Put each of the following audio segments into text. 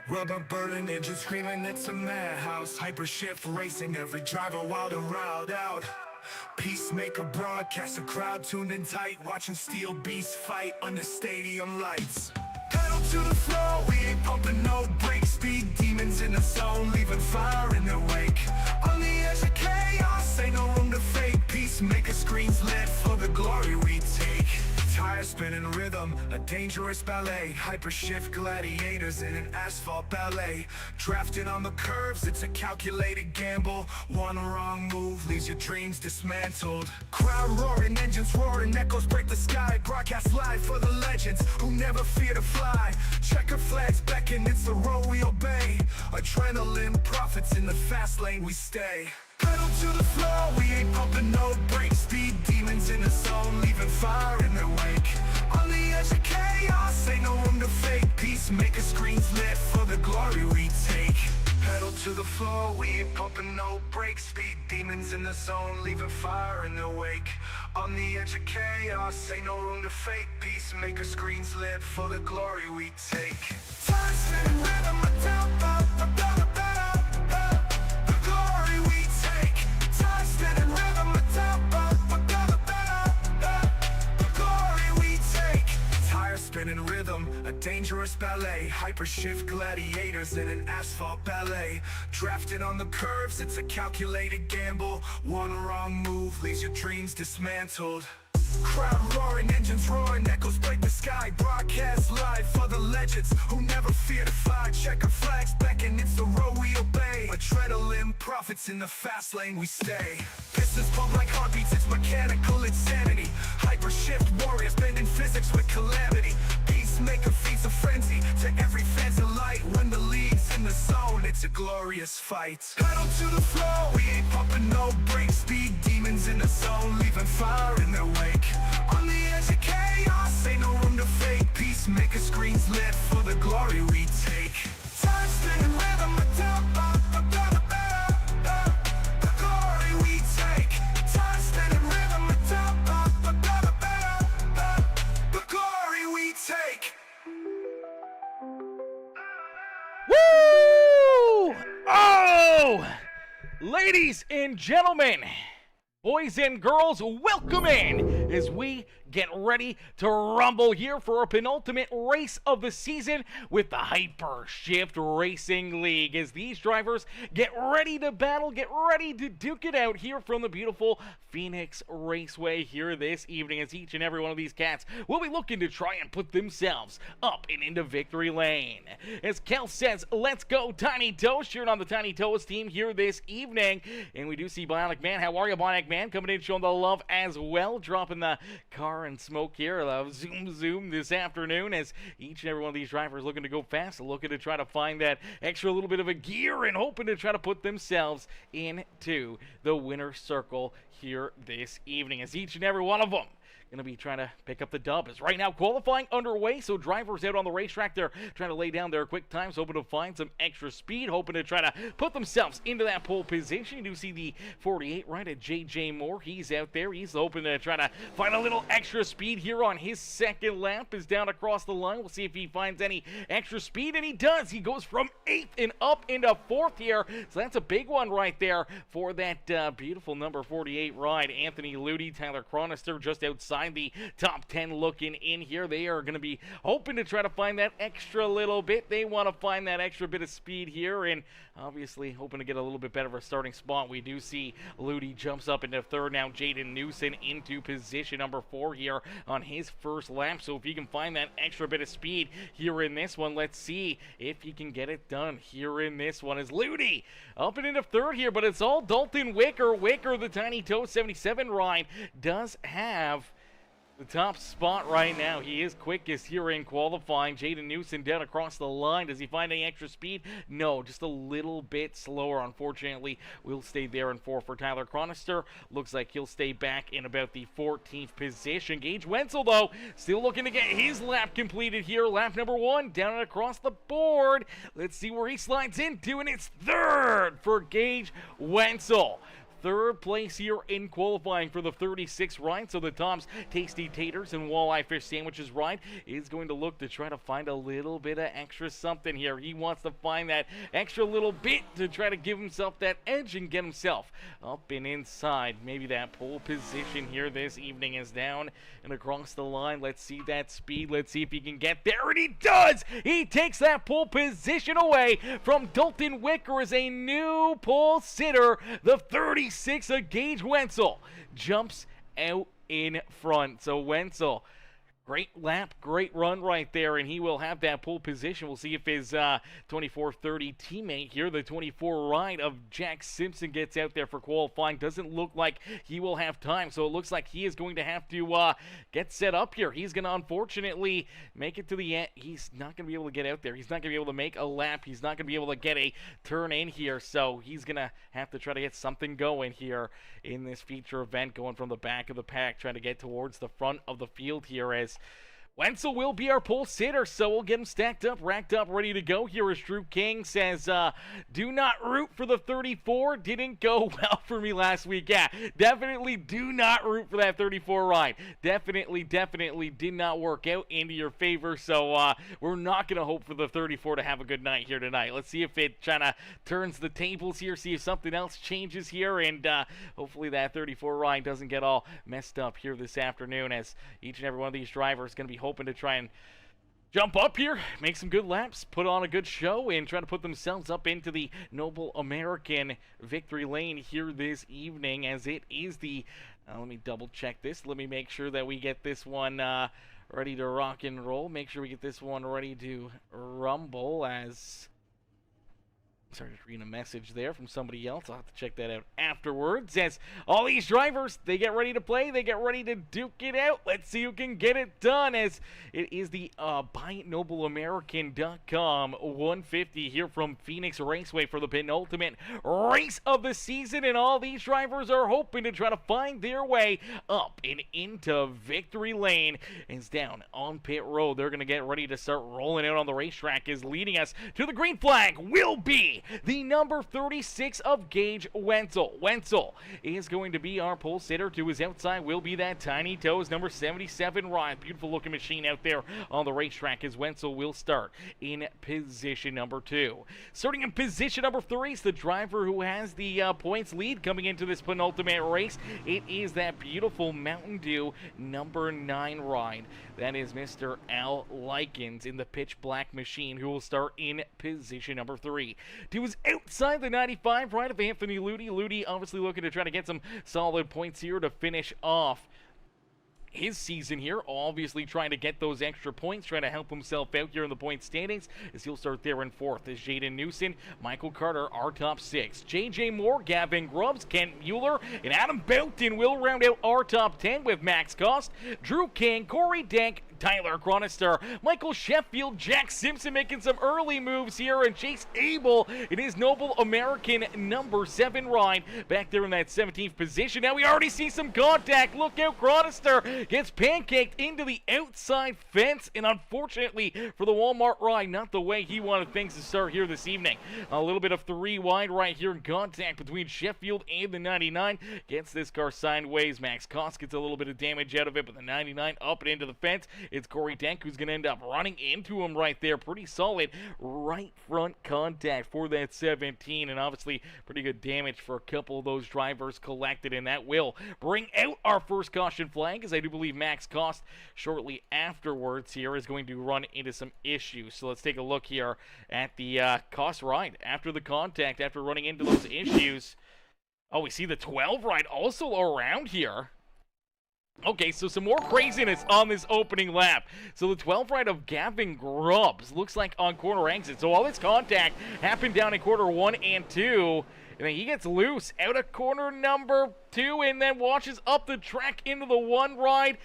Rubber burning engine screaming, it's a madhouse. Hypershift racing, every driver wild and riled out. Peacemaker broadcast, a crowd tuned in tight, watching steel beasts fight under stadium lights. Pedal to the floor, we ain't pumping no brake speed. Demons in the zone, leaving fire in their wake. On the edge of chaos, ain't no room to fake. Peacemaker screens lit for the glory we take. Tires spinning rhythm, a dangerous ballet. Hypershift gladiators in an asphalt ballet. Drafting on the curves, it's a calculated gamble. One wrong move leaves your dreams dismantled. Crowd roaring, engines roaring, echoes break the sky. Broadcast live for the legends who never fear to fly. Checker flags beckon, it's the road we obey. Adrenaline profits, in the fast lane we stay. Pedal to the floor, we ain't pumping no brake speed. Demons in the zone, leaving fire in their wake. On the edge of chaos, ain't no room to fake. Peacemaker screens lit for the glory we take. Pedal to the floor, we ain't pumping no brake speed. Demons in the zone, leaving fire in their wake. On the edge of chaos, ain't no room to fake. Peacemaker screens lit for the glory we take. Time spinning rhythm, a tempo, the glory we take. Time spinning rhythm, a tempo, the glory we take. Tire spinning rhythm, a dangerous ballet. Hypershift gladiators in an asphalt ballet. Drafted on the curves, it's a calculated gamble. One wrong move leaves your dreams dismantled. Crowd roaring, engines roaring, echoes break the sky. Broadcast live for the legends who never fear to fly. Checker flags beckon, it's the road we obey. Adrenaline profits, in the fast lane we stay. Pistons pump like heartbeats, it's mechanical insanity. Hypershift warriors bending physics with calamity. Peacemaker feeds a frenzy to every fan's delight. When the lead's in the zone, it's a glorious fight. Pedal to the floor, we ain't pumping no brake speed. Demons in the zone, leaving fire in their wake. On the edge of chaos, ain't no room to fake. Peacemaker screens lit for the glory we take. Time spinning rhythm, a tempo, the glory we take. Time spinning rhythm, a tempo, the glory we take. Woo! Oh! Ladies and gentlemen, boys and girls, welcome in as we get ready to rumble here for our penultimate race of the season with the Hypershift Racing League. As these drivers get ready to battle, get ready to duke it out here from the beautiful Phoenix Raceway here this evening, as each and every one of these cats will be looking to try and put themselves up and into victory lane. As Kel says, let's go Tiny Toast, cheering on the Tiny Toast team here this evening. And we do see Bionic Man. How are you, Bionic Man? Coming in, showing the love as well, dropping the car and smoke here. Zoom this afternoon, as each and every one of these drivers looking to go fast, looking to try to find that extra little bit of a gear and hoping to try to put themselves into the winner's circle here this evening, as each and every one of them going to be trying to pick up the dub. As right now qualifying underway, so drivers out on the racetrack, they're trying to lay down their quick times, hoping to find some extra speed, hoping to try to put themselves into that pole position. You do see the 48 right at JJ Moore. He's out there. He's hoping to try to find a little extra speed here on his second lap. Is down across the line. We'll see if he finds any extra speed, and he does. He goes from 8th and up into 4th here, so that's a big one right there for that beautiful number 48 ride. Anthony Ludi, Tyler Chronister just outside the top 10 looking in here. They are going to be hoping to try to find that extra little bit. They want to find that extra bit of speed here, and obviously hoping to get a little bit better of a starting spot. We do see Ludi jumps up into 3rd now. Jaden Newson into position number 4 here on his first lap. So if he can find that extra bit of speed here in this one, let's see if he can get it done here in this one. As Ludi up and into 3rd here, but it's all Dalton Wicker. Wicker, the Tiny Toast 77 ride, does have the top spot right now. He is quickest here in qualifying. Jaden Newson down across the line. Does he find any extra speed? No, just a little bit slower, unfortunately. We'll stay there in 4 for Tyler Chronister. Looks like he'll stay back in about the 14th position. Gage Wenzel, though, still looking to get his lap completed here. Lap number 1, down and across the board. Let's see where he slides into, and it's 3rd for Gage Wenzel. third place here in qualifying for the 36 ride. So the Tom's Tasty Taters and Walleye Fish Sandwiches ride is going to look to try to find a little bit of extra something here. He wants to find that extra little bit to try to give himself that edge and get himself up and inside. Maybe that pole position here this evening is down and across the line. Let's see that speed. Let's see if he can get there, and he does! He takes that pole position away from Dalton Wicker as a new pole sitter. The 36 of Gage Wenzel jumps out in front. So Wenzel, great lap, great run right there, and he will have that pole position. We'll see if his 24-30 teammate here, the 24 ride of Jack Simpson, gets out there for qualifying. Doesn't look like he will have time, so it looks like he is going to have to get set up here. He's going to unfortunately make it to the end. He's not going to be able to get out there. He's not going to be able to make a lap. He's not going to be able to get a turn in here, so he's going to have to try to get something going here in this feature event, going from the back of the pack, trying to get towards the front of the field here, as Wenzel will be our pole sitter, so we'll get him stacked up, racked up, ready to go here, as Drew King says, do not root for the 34. Didn't go well for me last week. Yeah, definitely do not root for that 34 ride. Definitely did not work out into your favor, so we're not going to hope for the 34 to have a good night here tonight. Let's see if it kind of turns the tables here, see if something else changes here, and hopefully that 34 ride doesn't get all messed up here this afternoon, as each and every one of these drivers is going to be hoping to try and jump up here, make some good laps, put on a good show, and try to put themselves up into the Noble American victory lane here this evening, as it is the, let me double check this, let me make sure that we get this one ready to rock and roll, make sure we get this one ready to rumble, as sorry, just reading a message there from somebody else. I'll have to check that out afterwards. As all these drivers, they get ready to play. They get ready to duke it out. Let's see who can get it done, as it is the BuyNobleAmerican.com 150 here from Phoenix Raceway for the penultimate race of the season. And all these drivers are hoping to try to find their way up and into victory lane. As down on pit road, they're going to get ready to start rolling out on the racetrack. Is leading us to the green flag will be the number 36 of Gage Wenzel. Wenzel is going to be our pole sitter. To his outside will be that Tiny Toes number 77 ride. Beautiful looking machine out there on the racetrack, as Wenzel will start in position number 2. Starting in position number 3 is the driver who has the points lead coming into this penultimate race. It is that beautiful Mountain Dew number 9 ride. That is Mr. Al Likens in the pitch black machine, who will start in position number 3. To his outside, the 95 ride of Anthony Ludi. Ludi obviously looking to try to get some solid points here to finish off his season here, obviously trying to get those extra points, trying to help himself out here in the point standings, as he'll start there in 4th. As Jaden Newson, Michael Carter are top 6. J.J. Moore, Gavin Grubbs, Kent Mueller, and Adam Boughton will round out our top 10, with Max Cost, Drew King, Corey Dank, Tyler Chronister, Michael Sheffield, Jack Simpson making some early moves here, and Chase Abel in his Noble American number 7 ride back there in that 17th position. Now we already see some contact. Look out, Chronister gets pancaked into the outside fence, and unfortunately for the Walmart ride, not the way he wanted things to start here this evening. A little bit of 3 wide right here in contact between Sheffield and the 99. Gets this car sideways. Max Cost gets a little bit of damage out of it, but the 99 up and into the fence. It's Corey Dank who's going to end up running into him right there. Pretty solid right front contact for that 17, and obviously pretty good damage for a couple of those drivers collected, and that will bring out our first caution flag, as I do believe Max Cost shortly afterwards here is going to run into some issues. So let's take a look here at the Cost ride after the contact, after running into those issues. Oh, we see the 12 ride also around here. Okay, so some more craziness on this opening lap. So the 12 ride of Gavin Grubbs looks like on corner exit. So all this contact happened down in quarter 1 and 2. And then he gets loose out of corner number 2 and then washes up the track into the 1 ride.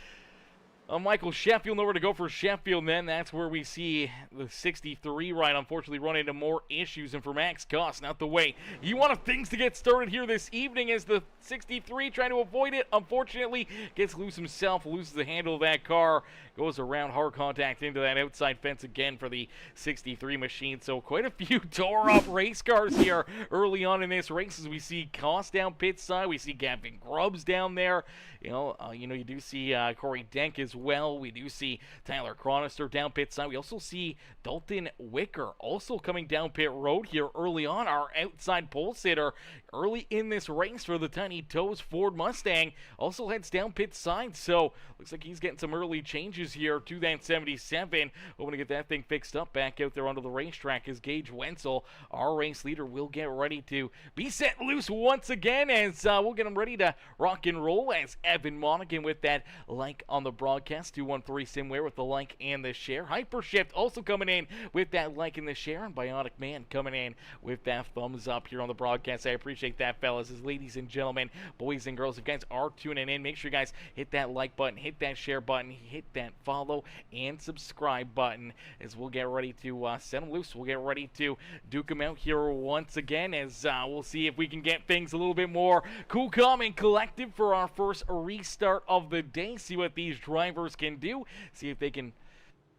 Michael Sheffield, nowhere to go for Sheffield, then that's where we see the 63 ride unfortunately run into more issues, and for Max Goss, not the way you want things to get started here this evening, as the 63 trying to avoid it, unfortunately gets loose himself, loses the handle of that car, goes around, hard contact into that outside fence again for the 63 machine. So quite a few tore up race cars here early on in this race, as we see Goss down pit side, we see Gavin Grubbs down there, you do see Corey Denk as well. We do see Tyler Chronister down pit side. We also see Dalton Wicker also coming down pit road here early on. Our outside pole sitter early in this race for the Tiny Toes Ford Mustang also heads down pit side. So looks like he's getting some early changes here to that 77. Hoping to get that thing fixed up back out there onto the racetrack, as Gage Wenzel, our race leader, will get ready to be set loose once again, as we'll get him ready to rock and roll, as Evan Monaghan with that like on the broadcast. 213 Simware with the like and the share. Hypershift also coming in with that like and the share, and Bionic Man coming in with that thumbs up here on the broadcast. I appreciate that, fellas. As ladies and gentlemen, boys and girls, if you guys are tuning in, make sure you guys hit that like button, hit that share button, hit that follow and subscribe button, as we'll get ready to set them loose. We'll get ready to duke them out here once again, as we'll see if we can get things a little bit more cool, calm, and collective for our first restart of the day. See what these drivers can do. See if they can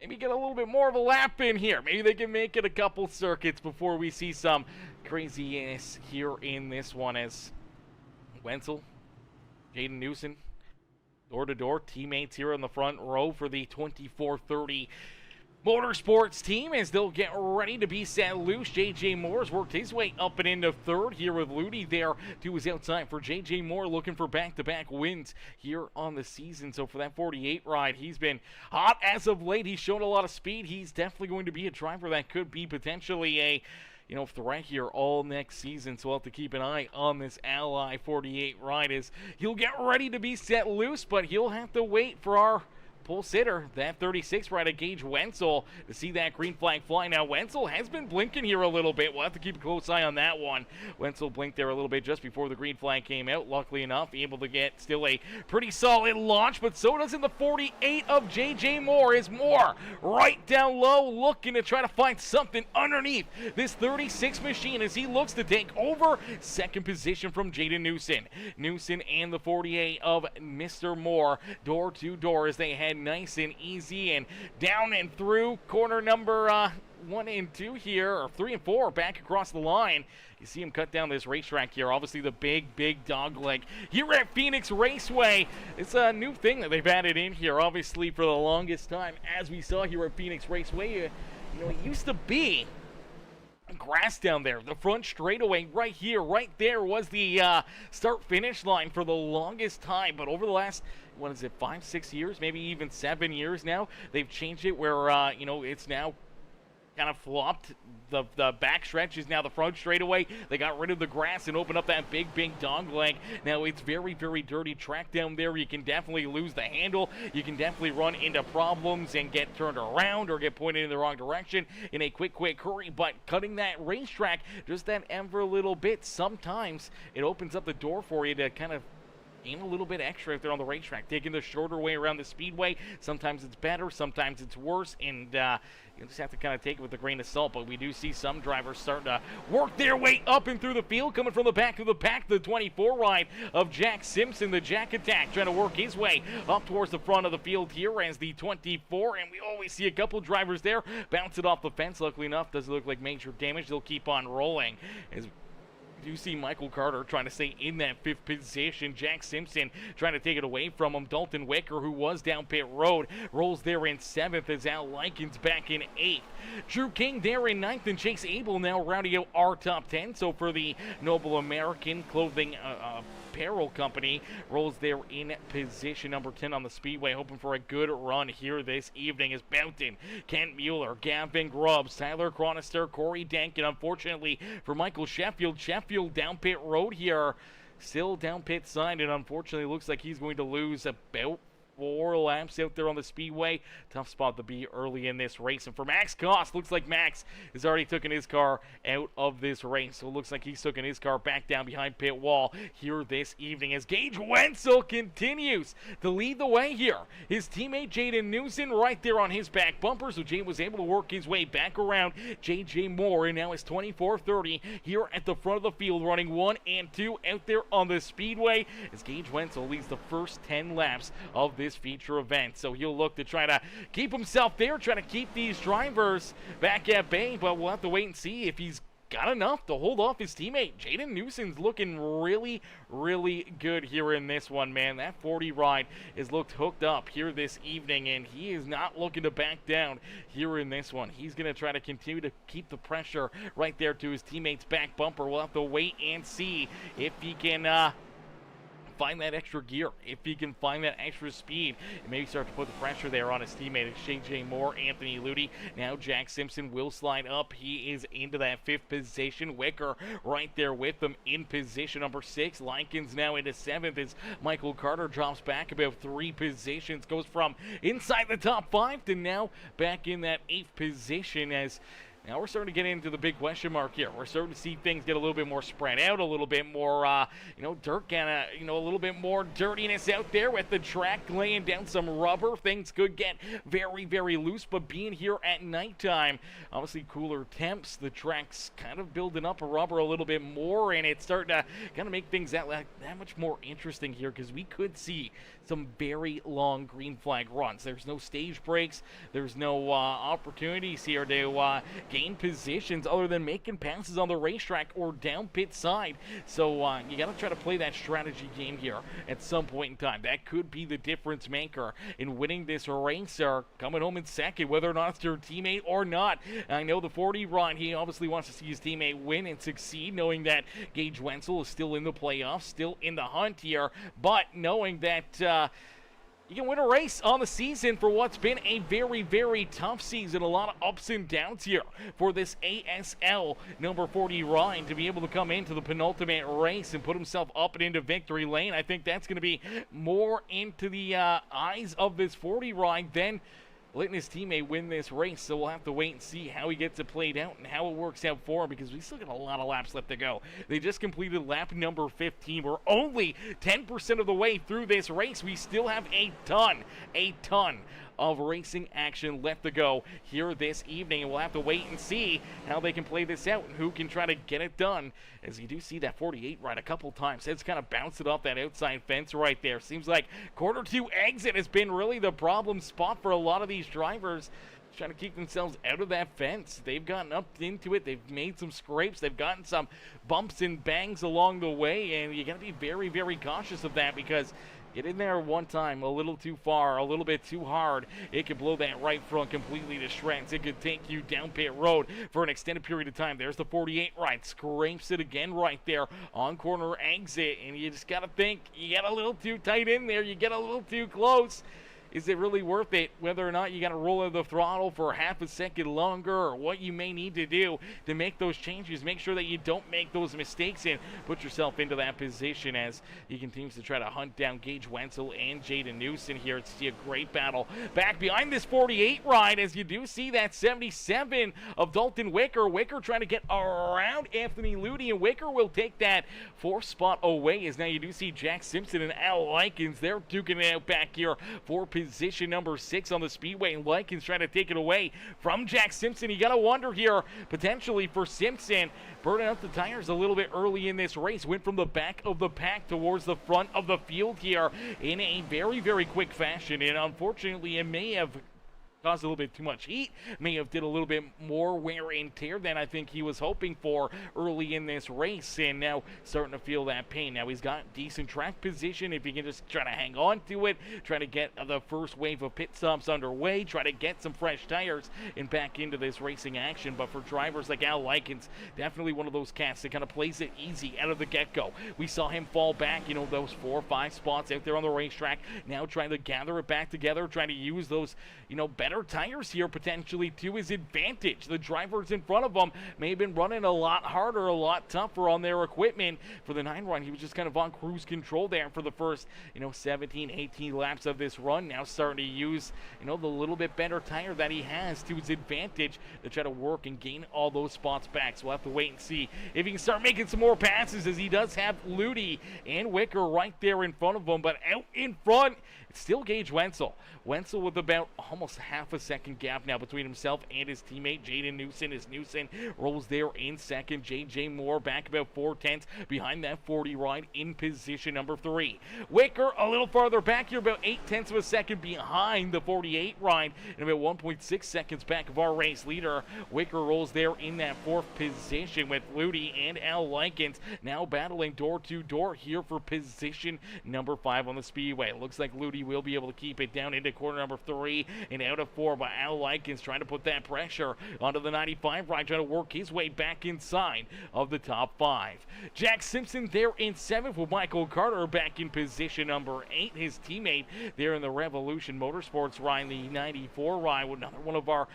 maybe get a little bit more of a lap in here. Maybe they can make it a couple circuits before we see some craziness here in this one, as Wenzel, Jaden Newson, door-to-door teammates here in the front row for the 2430 Motorsports team, as they'll get ready to be set loose. J.J. Moore's worked his way up and into third here, with Ludi there to his outside for J.J. Moore, looking for back-to-back wins here on the season. So for that 48 ride, he's been hot as of late. He's shown a lot of speed. He's definitely going to be a driver that could be potentially a threat here all next season. So we'll have to keep an eye on this Ally 48 ride, as he'll get ready to be set loose, but he'll have to wait for our pole sitter, that 36 ride of Gage Wenzel, to see that green flag fly. Now Wenzel has been blinking here a little bit. We'll have to keep a close eye on that one. Wenzel blinked there a little bit just before the green flag came out. Luckily enough, able to get still a pretty solid launch, but so does in the 48 of J.J. Moore. Is Moore right down low, looking to try to find something underneath this 36 machine, as he looks to take over second position from Jaden Newson. Newson and the 48 of Mr. Moore, door to door, as they head nice and easy and down and through corner number 1 and 2 here, or 3 and 4, back across the line. You see him cut down this racetrack here. Obviously the big dog leg here at Phoenix Raceway. It's a new thing that they've added in here, obviously, for the longest time, as we saw here at Phoenix Raceway. It used to be grass down there. The front straightaway right here, right there, was the start-finish line for the longest time. But over the last, 5-6 years, maybe even 7 years now, they've changed it where, it's now kind of flopped. The back stretch is now the front straightaway. They got rid of the grass and opened up that big dog leg. Now it's very dirty track down there. You can definitely lose the handle. You can definitely run into problems and get turned around or get pointed in the wrong direction in a quick hurry. But cutting that racetrack just that ever little bit, sometimes it opens up the door for you to kind of gain a little bit extra if they're on the racetrack. Taking the shorter way around the speedway, sometimes it's better, sometimes it's worse, and you just have to kind of take it with a grain of salt. But we do see some drivers starting to work their way up and through the field, coming from the back of the pack. The 24 ride of Jack Simpson, the Jack Attack, trying to work his way up towards the front of the field here as the 24, and we always see a couple drivers there bounce it off the fence. Luckily enough, doesn't look like major damage. They'll keep on rolling. As you see Michael Carter trying to stay in that 5th position. Jack Simpson trying to take it away from him. Dalton Wicker, who was down pit road, rolls there in 7th, as Al Likens back in 8th. Drew King there in 9th, and Chase Abel now rounding out our top 10. So for the Noble American Clothing Apparel Company, rolls there in position number 10 on the speedway, hoping for a good run here this evening. Is Bounton, Kent Mueller, Gavin Grubbs, Tyler Chronister, Corey Denk, and unfortunately for Michael Sheffield down pit road here, still down pit side, and unfortunately looks like he's going to lose about 4 laps out there on the speedway. Tough spot to be early in this race. And for Max Koss, looks like Max has already taken his car out of this race. So it looks like he's taking his car back down behind pit wall here this evening as Gage Wenzel continues to lead the way here. His teammate Jaden Newson right there on his back bumper. So Jay was able to work his way back around J.J. Moore, and now it's 24:30 here at the front of the field, running 1 and 2 out there on the speedway as Gage Wenzel leads the first 10 laps of this feature event. So he'll look to try to keep himself there, try to keep these drivers back at bay, but we'll have to wait and see if he's got enough to hold off his teammate. Jaden Newson's looking really, really good here in this one, man. That 40 ride is looked hooked up here this evening, and he is not looking to back down here in this one. He's going to try to continue to keep the pressure right there to his teammate's back bumper. We'll have to wait and see if he can find that extra gear, if he can find that extra speed, and maybe start to put the pressure there on his teammate. It's J.J. Moore, Anthony Ludi. Now Jack Simpson will slide up. He is into that 5th position. Wicker right there with them in position number 6. Likens now into 7th as Michael Carter drops back about 3 positions, goes from inside the top 5 to now back in that 8th position as now we're starting to get into the big question mark here. We're starting to see things get a little bit more spread out, a little bit more, dirt kind of, a little bit more dirtiness out there with the track laying down some rubber. Things could get very, very loose, but being here at nighttime, obviously cooler temps, the track's kind of building up a rubber a little bit more, and it's starting to kind of make things that much more interesting here because we could see some very long green flag runs. There's no stage breaks. There's no opportunities here to gain positions other than making passes on the racetrack or down pit side. So you got to try to play that strategy game here at some point in time. That could be the difference maker in winning this race or coming home in second, whether or not it's your teammate or not. I know the 40 run, he obviously wants to see his teammate win and succeed, knowing that Gage Wenzel is still in the playoffs, still in the hunt here, but knowing that you can win a race on the season for what's been a very, very tough season. A lot of ups and downs here for this ASL number 40 Ryan to be able to come into the penultimate race and put himself up and into victory lane. I think that's going to be more into the eyes of this 40 Ryan than letting his teammate win this race. So we'll have to wait and see how he gets it played out and how it works out for him because we still got a lot of laps left to go. They just completed lap number 15. We're only 10% of the way through this race. We still have a ton of racing action left to go here this evening, and we'll have to wait and see how they can play this out and who can try to get it done. As you do see that 48 ride a couple times, it's kind of bounced it off that outside fence right there. Seems like quarter 2 exit has been really the problem spot for a lot of these drivers, trying to keep themselves out of that fence. They've gotten up into it. They've made some scrapes. They've gotten some bumps and bangs along the way, and you got to be very, very cautious of that because get in there one time a little too far, a little bit too hard, it could blow that right front completely to shreds. It could take you down pit road for an extended period of time. There's the 48 right, scrapes it again right there on corner exit, and you just got to think, you get a little too tight in there, you get a little too close. Is it really worth it? Whether or not you got to roll out the throttle for half a second longer, or what you may need to do to make those changes. Make sure that you don't make those mistakes and put yourself into that position as he continues to try to hunt down Gage Wenzel and Jaden Newson here. It's a great battle back behind this 48 ride as you do see that 77 of Dalton Wicker. Wicker trying to get around Anthony Ludi, and Wicker will take that 4th spot away as now you do see Jack Simpson and Al Likens. They're duking it out back here for position number 6 on the speedway, and Likens trying to take it away from Jack Simpson. You got to wonder here, potentially for Simpson, burning out the tires a little bit early in this race. Went from the back of the pack towards the front of the field here in a very, very quick fashion, and unfortunately it may have caused a little bit too much heat, may have did a little bit more wear and tear than I think he was hoping for early in this race, and now starting to feel that pain. Now he's got decent track position. If he can just try to hang on to it, try to get the first wave of pit stops underway, try to get some fresh tires and back into this racing action. But for drivers like Al Likens, definitely one of those cats that kind of plays it easy out of the get-go. We saw him fall back, those 4 or 5 spots out there on the racetrack, now trying to gather it back together, trying to use those, better better tires here potentially to his advantage. The drivers in front of him may have been running a lot harder, a lot tougher on their equipment. For the 9 run, he was just kind of on cruise control there for the first, 17, 18 laps of this run. Now starting to use, the little bit better tire that he has to his advantage to try to work and gain all those spots back. So we'll have to wait and see if he can start making some more passes, as he does have Ludi and Wicker right there in front of him. But out in front, it's still Gage Wenzel. Wenzel with about almost half a second gap now between himself and his teammate Jaden Newson, as Newson rolls there in second. J.J. Moore back about 4/10 behind that 40 ride in position number 3. Wicker a little farther back here, about 0.8 of a second behind the 48 ride, and about 1.6 seconds back of our race leader. Wicker rolls there in that 4th position with Ludi and Al Likens now battling door to door here for position number 5 on the speedway. It looks like Ludi will be able to keep it down into corner number 3 and out of 4, but Al Likens trying to put that pressure onto the 95 ride, trying to work his way back inside of the top 5. Jack Simpson there in 7th with Michael Carter back in position number 8. His teammate there in the Revolution Motorsports ride, the 94 ride, with another one of our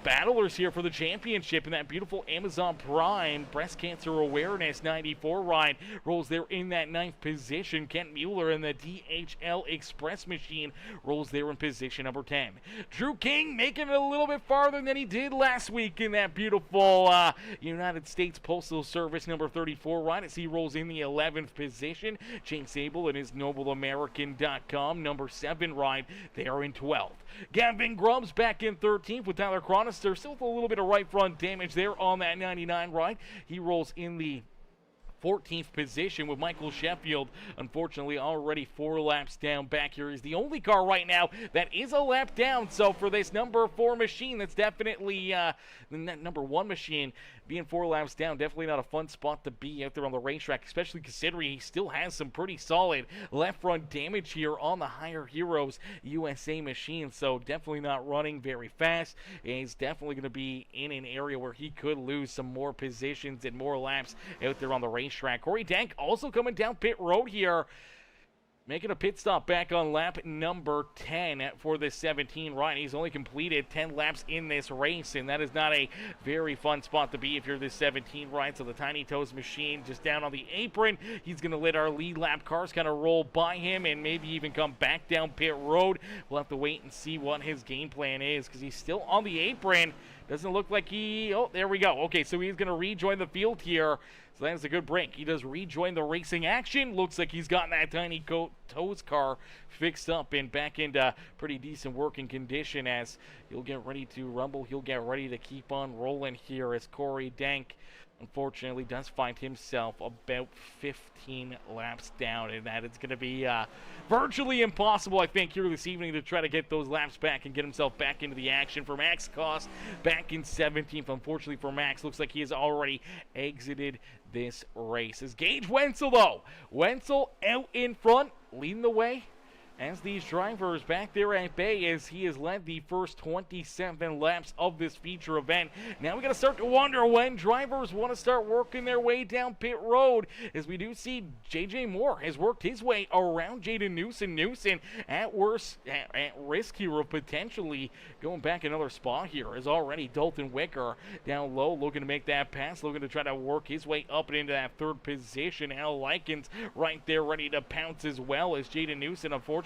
battlers here for the championship in that beautiful Amazon Prime breast cancer awareness 94 ride, rolls there in that 9th position. Kent Mueller in the DHL Express machine rolls there in position number 10. Drew King making it a little bit farther than he did last week in that beautiful United States Postal Service number 34 ride, as he rolls in the 11th position. Shane Sable and his NobleAmerican.com number 7 ride there in 12th. Gavin Grubbs back in 13th with Tyler Chronister, still with a little bit of right front damage there on that 99 ride. He rolls in the 14th position with Michael Sheffield, unfortunately already 4 laps down back here. He's the only car right now that is a lap down, so for this number 4 machine, that's definitely the number 1 machine being 4 laps down, definitely not a fun spot to be out there on the racetrack, especially considering he still has some pretty solid left front damage here on the Higher Heroes USA machine, so definitely not running very fast. He's definitely going to be in an area where he could lose some more positions and more laps out there on the racetrack. Corey Dank also coming down pit road here, making a pit stop back on lap number 10 for this 17 ride. He's only completed 10 laps in this race, and that is not a very fun spot to be if you're this 17 ride. So the Tiny Toes machine just down on the apron. He's going to let our lead lap cars kind of roll by him and maybe even come back down pit road. We'll have to wait and see what his game plan is, because he's still on the apron. Doesn't look like he... Oh, there we go. Okay, so he's going to rejoin the field here. So that's a good break. He does rejoin the racing action. Looks like he's gotten that Tiny Toes car fixed up and back into pretty decent working condition, as he'll get ready to rumble. He'll get ready to keep on rolling here, as Corey Dank unfortunately does find himself about 15 laps down, and that it's going to be virtually impossible, I think, here this evening to try to get those laps back and get himself back into the action. For Max Cost back in 17th, unfortunately for Max, looks like he has already exited this race. As Gage Wenzel, though, Wenzel out in front, leading the way as these drivers back there at bay, as he has led the first 27 laps of this feature event. Now we got to start to wonder when drivers want to start working their way down pit road, as we do see J.J. Moore has worked his way around Jaden Newson. Newson at risk here of potentially going back another spot here, as already Dalton Wicker down low looking to make that pass, looking to try to work his way up and into that 3rd position. Al Likens right there ready to pounce as well, as Jaden Newson unfortunately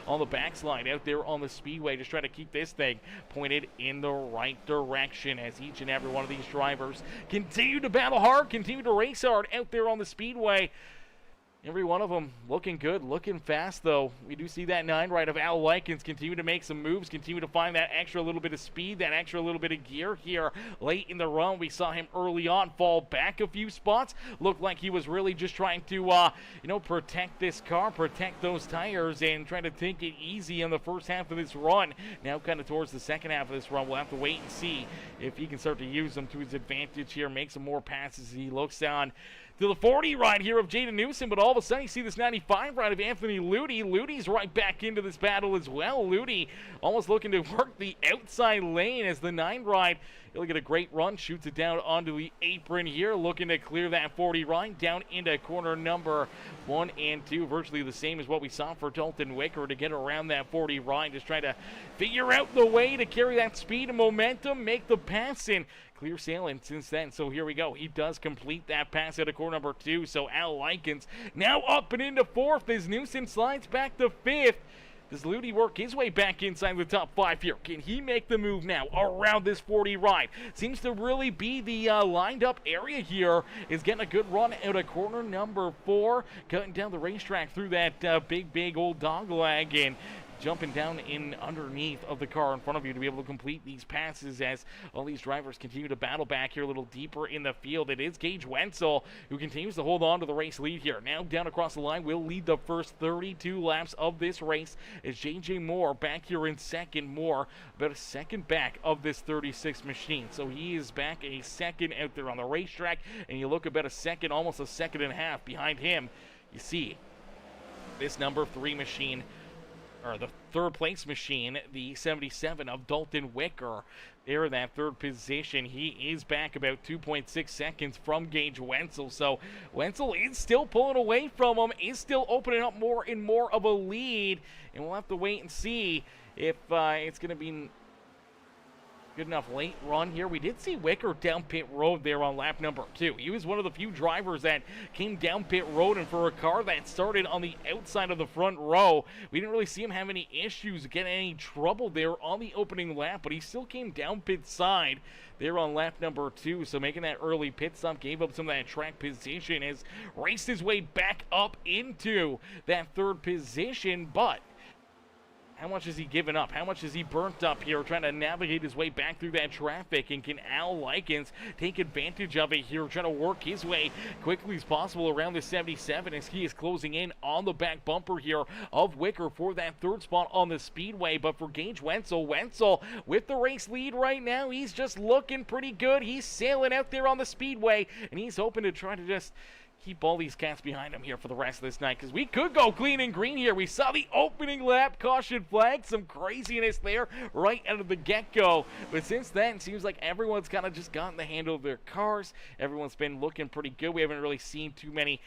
on the backslide out there on the speedway, just trying to keep this thing pointed in the right direction, as each and every one of these drivers continue to battle hard, continue to race hard out there on the speedway. Every one of them looking good, looking fast, though. We do see that 9 ride of Al Likens continue to make some moves, continue to find that extra little bit of speed, that extra little bit of gear here late in the run. We saw him early on fall back a few spots. Looked like he was really just trying to, protect this car, protect those tires, and try to take it easy in the first half of this run. Now kind of towards the second half of this run, we'll have to wait and see if he can start to use them to his advantage here, make some more passes. He looks on to the 40 ride here of Jaden Newson, but all of a sudden you see this 95 ride of Anthony Ludi. Ludi's right back into this battle as well. Ludi almost looking to work the outside lane, as the 9 ride He'll get a great run, shoots it down onto the apron here, looking to clear that 40 right down into corner number 1 and 2. Virtually the same as what we saw for Dalton Wicker to get around that 40 right, just trying to figure out the way to carry that speed and momentum, make the pass, and clear sailing since then. So here we go. He does complete that pass out of corner number 2. So Al Likens now up and into 4th as Newsom slides back to 5th. Does Ludi work his way back inside the top 5 here? Can he make the move now around this 40 right? Seems to really be the lined up area here. Is getting a good run out of corner number 4. Cutting down the racetrack through that big old dog leg and jumping down in underneath of the car in front of you to be able to complete these passes as all these drivers continue to battle back here a little deeper in the field. It is Gage Wenzel who continues to hold on to the race lead here. Now down across the line will lead the first 32 laps of this race as J.J. Moore back here in second. Moore about a second back of this 36 machine. So he is back a second out there on the racetrack, and you look about a second, almost a second and a half behind him. You see this number 3 machine, or the third place machine, the 77 of Dalton Wicker. There in that third position. He is back about 2.6 seconds from Gage Wenzel. So Wenzel is still pulling away from him, is still opening up more and more of a lead. And we'll have to wait and see if it's going to be good enough late run here. We did see Wicker down pit road there on lap number 2. He was one of the few drivers that came down pit road, and for a car that started on the outside of the front row, we didn't really see him have any issues, get any trouble there on the opening lap, but he still came down pit side there on lap number 2, so making that early pit stop, gave up some of that track position, has raced his way back up into that third position. But how much has he given up? How much has he burnt up here trying to navigate his way back through that traffic? And can Al Likens take advantage of it here, trying to work his way quickly as possible around the 77 as he is closing in on the back bumper here of Wicker for that third spot on the speedway? But for Gage Wenzel, Wenzel with the race lead right now, he's just looking pretty good. He's sailing out there on the speedway, and he's hoping to try to just keep all these cats behind him here for the rest of this night, because we could go clean and green here. We saw the opening lap caution flag, some craziness there right out of the get-go, but since then it seems like everyone's kind of just gotten the handle of their cars. Everyone's been looking pretty good. We haven't really seen too many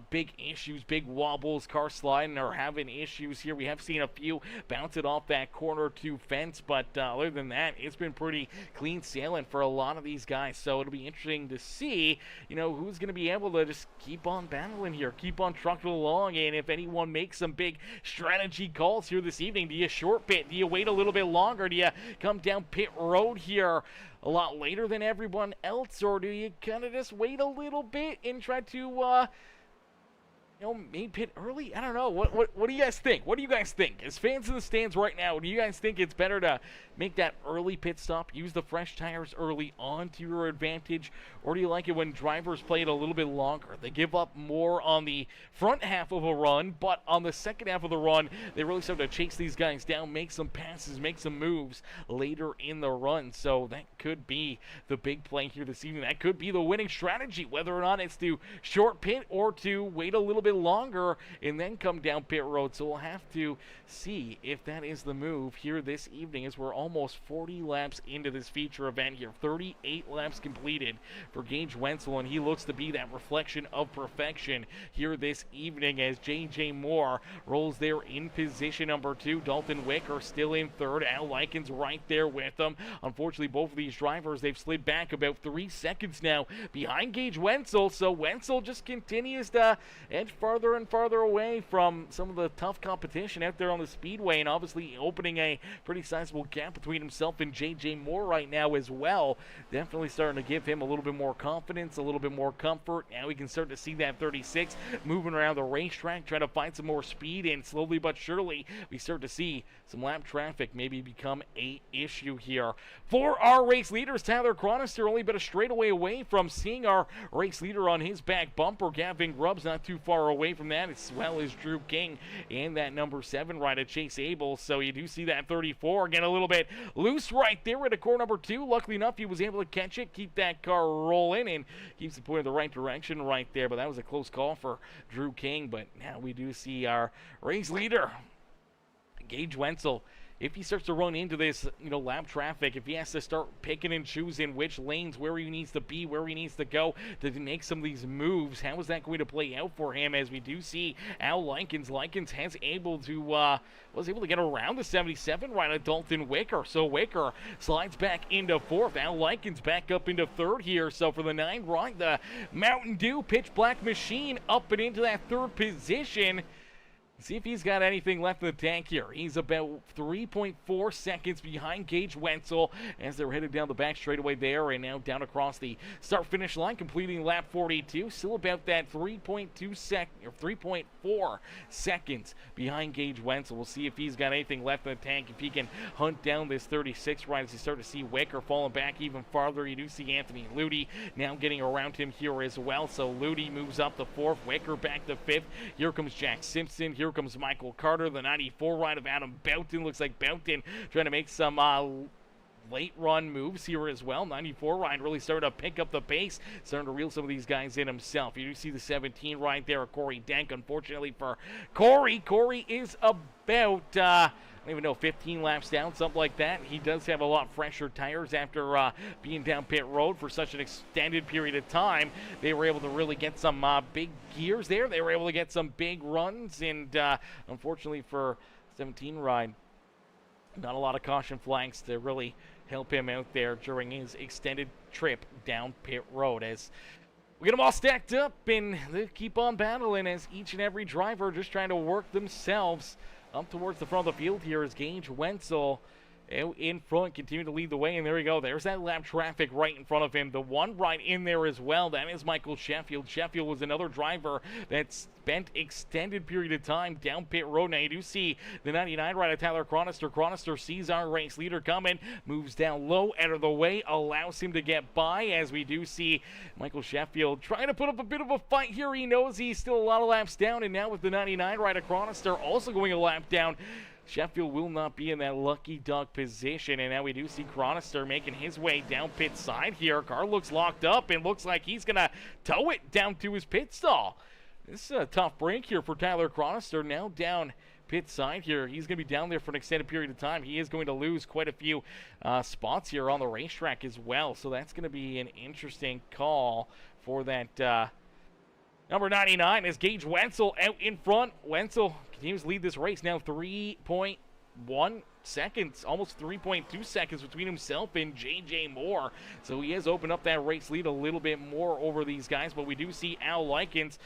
big issues, big wobbles, car sliding or having issues here. We have seen a few bounce it off that corner to fence, but other than that, it's been pretty clean sailing for a lot of these guys. So it'll be interesting to see, who's going to be able to just keep on battling here, keep on trucking along, and if anyone makes some big strategy calls here this evening. Do you short pit? Do you wait a little bit longer? Do you come down pit road here a lot later than everyone else, or do you kind of just wait a little bit and try to maybe pit early? I don't know. What do you guys think? What do you guys think? As fans in the stands right now, do you guys think it's better to make that early pit stop, use the fresh tires early on to your advantage, or do you like it when drivers play it a little bit longer? They give up more on the front half of a run, but on the second half of the run, they really start to chase these guys down, make some passes, make some moves later in the run. So that could be the big play here this evening. That could be the winning strategy, whether or not it's to short pit or to wait a little bit longer and then come down pit road. So we'll have to see if that is the move here this evening, as we're almost 40 laps into this feature event here. 38 laps completed for Gage Wenzel, and he looks to be that reflection of perfection here this evening as J.J. Moore rolls there in position number 2. Dalton Wicker still in third. Al Likens right there with him. Unfortunately, both of these drivers, they've slid back about 3 seconds now behind Gage Wenzel, so Wenzel just continues to edge farther and farther away from some of the tough competition out there on the speedway, and obviously opening a pretty sizable gap between himself and J.J. Moore right now as well. Definitely starting to give him a little bit more confidence, a little bit more comfort. Now we can start to see that 36 moving around the racetrack, trying to find some more speed, and slowly but surely we start to see some lap traffic maybe become a issue here. For our race leaders, Tyler Chronister only but a straightaway away from seeing our race leader on his back bumper. Gavin Grubbs not too far away from that, as well as Drew King and that number 7 rider Chase Abel. So you do see that 34 get a little bit loose right there at core number 2. Luckily enough, he was able to catch it, keep that car rolling, and keeps it pointing the right direction right there. But that was a close call for Drew King. But now we do see our race leader, Gage Wenzel, if he starts to run into this, lap traffic, if he has to start picking and choosing which lanes, where he needs to be, where he needs to go to make some of these moves, how is that going to play out for him? As we do see Al Likens was able to get around the 77 right at Dalton Wicker. So Wicker slides back into fourth. Al Likens back up into third here. So for the 9 right, the Mountain Dew Pitch Black Machine up and into that third position. See if he's got anything left in the tank here. He's about 3.4 seconds behind Gage Wenzel as they're headed down the back straightaway there, and now down across the start-finish line, completing lap 42. Still about that 3.4 seconds behind Gage Wenzel. We'll see if he's got anything left in the tank, if he can hunt down this 36 ride as you start to see Wicker falling back even farther. You do see Anthony Ludi now getting around him here as well. So Ludi moves up to fourth, Wicker back to fifth. Here comes Jack Simpson. Here comes Michael Carter, the 94 ride of Adam Boughton. Looks like Boughton trying to make some late run moves here as well. 94 ride really starting to pick up the pace, starting to reel some of these guys in himself. You do see the 17 ride there of Corey Dank. Unfortunately for Corey is about I don't even know, 15 laps down, something like that. He does have a lot fresher tires after being down pit road for such an extended period of time. They were able to really get some big gears there. They were able to get some big runs, and unfortunately for 17 ride, not a lot of caution flags to really help him out there during his extended trip down pit road. As we get them all stacked up, and they keep on battling as each and every driver just trying to work themselves up towards the front of the field here as Gage Wenzel out in front, continue to lead the way, and there you go. There's that lap traffic right in front of him. The one right in there as well, that is Michael Sheffield. Sheffield was another driver that spent extended period of time down pit road. Now you do see the 99 rider Tyler Chronister. Chronister sees our race leader coming, moves down low, out of the way, allows him to get by, as we do see Michael Sheffield trying to put up a bit of a fight here. He knows he's still a lot of laps down, and now with the 99 rider Chronister also going a lap down, Sheffield will not be in that lucky duck position, and now we do see Chronister making his way down pit side here. Car looks locked up and looks like he's going to tow it down to his pit stall. This is a tough break here for Tyler Chronister, now down pit side here. He's going to be down there for an extended period of time. He is going to lose quite a few spots here on the racetrack as well, so that's going to be an interesting call for that number 99 is Gage Wenzel out in front. Wenzel continues to lead this race now 3.1 seconds, almost 3.2 seconds between himself and J.J. Moore. So he has opened up that race lead a little bit more over these guys, but we do see Al Likens,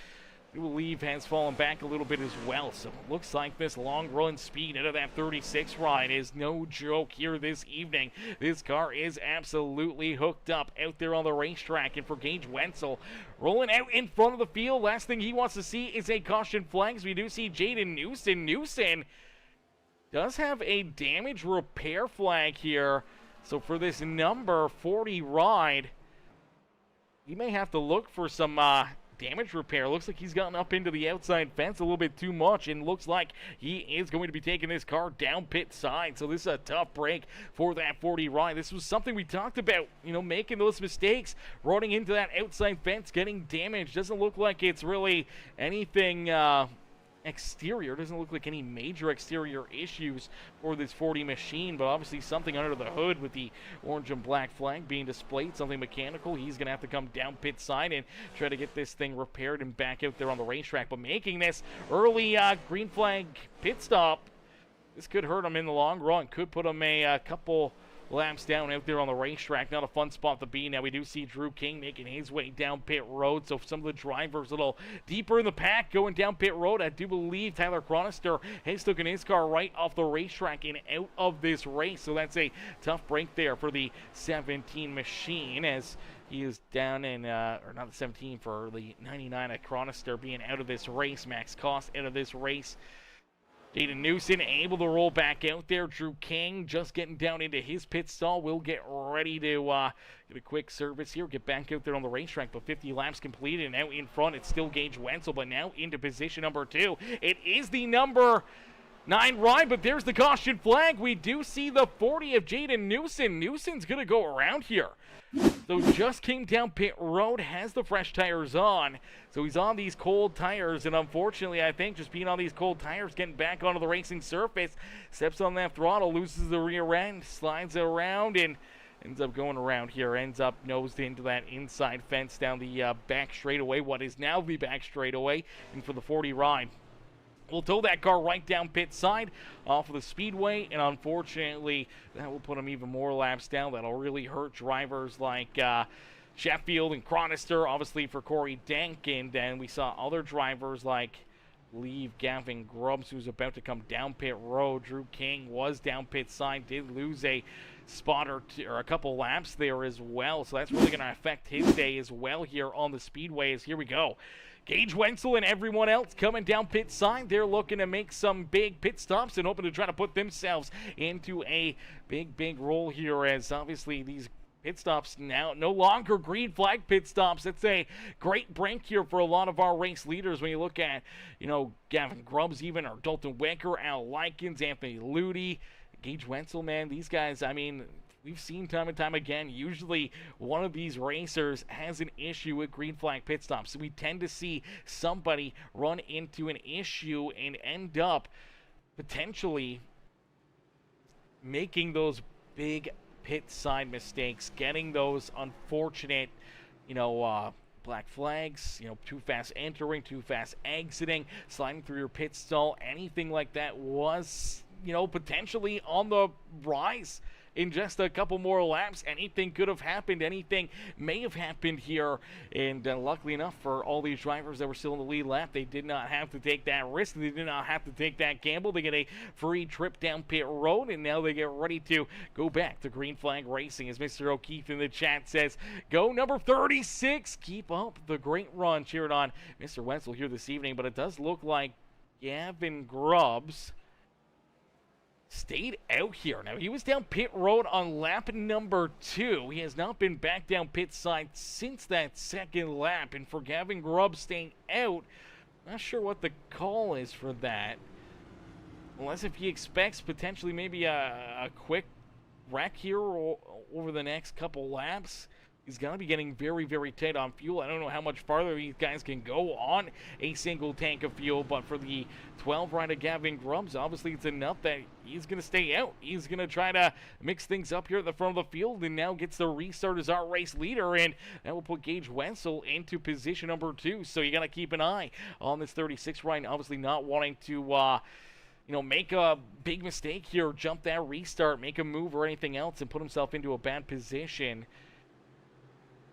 we believe, has fallen back a little bit as well. So it looks like this long run speed out of that 36 ride is no joke here this evening. This car is absolutely hooked up out there on the racetrack. And for Gage Wenzel, rolling out in front of the field, last thing he wants to see is a caution flag. So we do see Jaden Newson. Newson does have a damage repair flag here. So for this number 40 ride, he may have to look for some damage repair. Looks like he's gotten up into the outside fence a little bit too much, and looks like he is going to be taking this car down pit side. So this is a tough break for that 40 ride. This was something we talked about, making those mistakes, running into that outside fence, getting damaged. Doesn't look like it's really anything exterior. Doesn't look like any major exterior issues for this 40 machine, but obviously something under the hood with the orange and black flag being displayed, something mechanical. He's going to have to come down pit side and try to get this thing repaired and back out there on the racetrack. But making this early green flag pit stop, this could hurt him in the long run. Could put him a couple laps down out there on the racetrack. Not a fun spot to be. Now we do see Drew King making his way down pit road, so some of the drivers a little deeper in the pack going down pit road. I do believe Tyler Chronister has taken his car right off the racetrack and out of this race, so that's a tough break there for the 17 machine, as he is down in, or not the 17, for the 99 at Chronister being out of this race. Max Cost out of this race. Jaden Newson able to roll back out there. Drew King just getting down into his pit stall. We'll get ready to get a quick service here, get back out there on the racetrack. But 50 laps completed, and out in front it's still Gage Wenzel, but now into position number 2. It is the number 9 ride, but there's the caution flag. We do see the 40 of Jaden Newson. Newson's going to go around here. So just came down pit road, has the fresh tires on. So he's on these cold tires, and unfortunately, I think just being on these cold tires, getting back onto the racing surface, steps on that throttle, loses the rear end, slides it around, and ends up going around here, ends up nosed into that inside fence down the back straightaway, what is now the back straightaway, and for the 40 ride. We'll tow that car right down pit side off of the speedway, and unfortunately, that will put him even more laps down. That'll really hurt drivers like Sheffield and Chronister, obviously for Corey Denk, and then we saw other drivers like Gavin Grubbs, who's about to come down pit road. Drew King was down pit side, did lose a spot or a couple laps there as well, so that's really going to affect his day as well here on the speedway. As here we go. Gage Wenzel and everyone else coming down pit side. They're looking to make some big pit stops and hoping to try to put themselves into a big role here, as obviously these pit stops now no longer green flag pit stops. It's a great break here for a lot of our race leaders when you look at, Gavin Grubbs even, or Dalton Wicker, Al Likens, Anthony Ludi, Gage Wenzel, man. These guys, I mean, we've seen time and time again, usually one of these racers has an issue with green flag pit stops. So we tend to see somebody run into an issue and end up potentially making those big pit side mistakes, getting those unfortunate, black flags, too fast entering, too fast exiting, sliding through your pit stall, anything like that was, potentially on the rise. In just a couple more laps, anything could have happened. Anything may have happened here. And luckily enough for all these drivers that were still in the lead lap, they did not have to take that risk. They did not have to take that gamble. They get a free trip down pit road, and now they get ready to go back to green flag racing. As Mr. O'Keefe in the chat says, go number 36. Keep up the great run. Cheering on Mr. Wenzel here this evening. But it does look like Gavin Grubbs stayed out here. Now, he was down pit road on lap number 2. He has not been back down pit side since that second lap. And for Gavin Grubbs staying out, not sure what the call is for that. Unless if he expects potentially maybe a quick wreck here over the next couple laps. He's going to be getting very, very tight on fuel. I don't know how much farther these guys can go on a single tank of fuel, but for the 12 rider Gavin Grubbs, obviously it's enough that he's going to stay out. He's going to try to mix things up here at the front of the field, and now gets the restart as our race leader, and that will put Gage Wenzel into position number 2. So you got to keep an eye on this 36 rider, obviously not wanting to make a big mistake here, jump that restart, make a move or anything else, and put himself into a bad position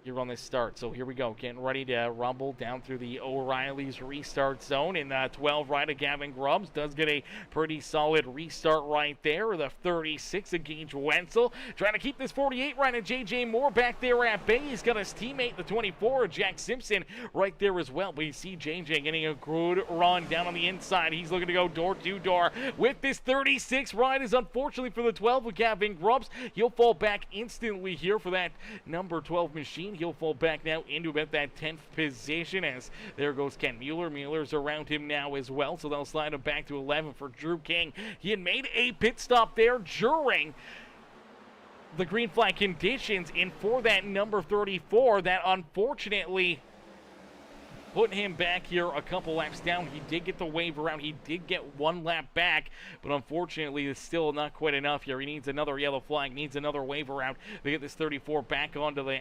here on this start. So here we go, getting ready to rumble down through the O'Reilly's restart zone. And 12 rider Gavin Grubbs does get a pretty solid restart right there. The 36 of Gage Wenzel trying to keep this 48 rider JJ Moore back there at bay. He's got his teammate, the 24, Jack Simpson, right there as well. But you see JJ getting a good run down on the inside. He's looking to go door to door with this 36 ride. Is unfortunately for the 12 of Gavin Grubbs. He'll fall back instantly here for that number 12 machine. He'll fall back now into about that 10th position, as there goes Ken Mueller. Mueller's around him now as well, so they'll slide him back to 11 for Drew King. He had made a pit stop there during the green flag conditions, and for that number 34, that unfortunately put him back here a couple laps down. He did get the wave around. He did get one lap back, but unfortunately it's still not quite enough here. He needs another yellow flag, needs another wave around to get this 34 back onto the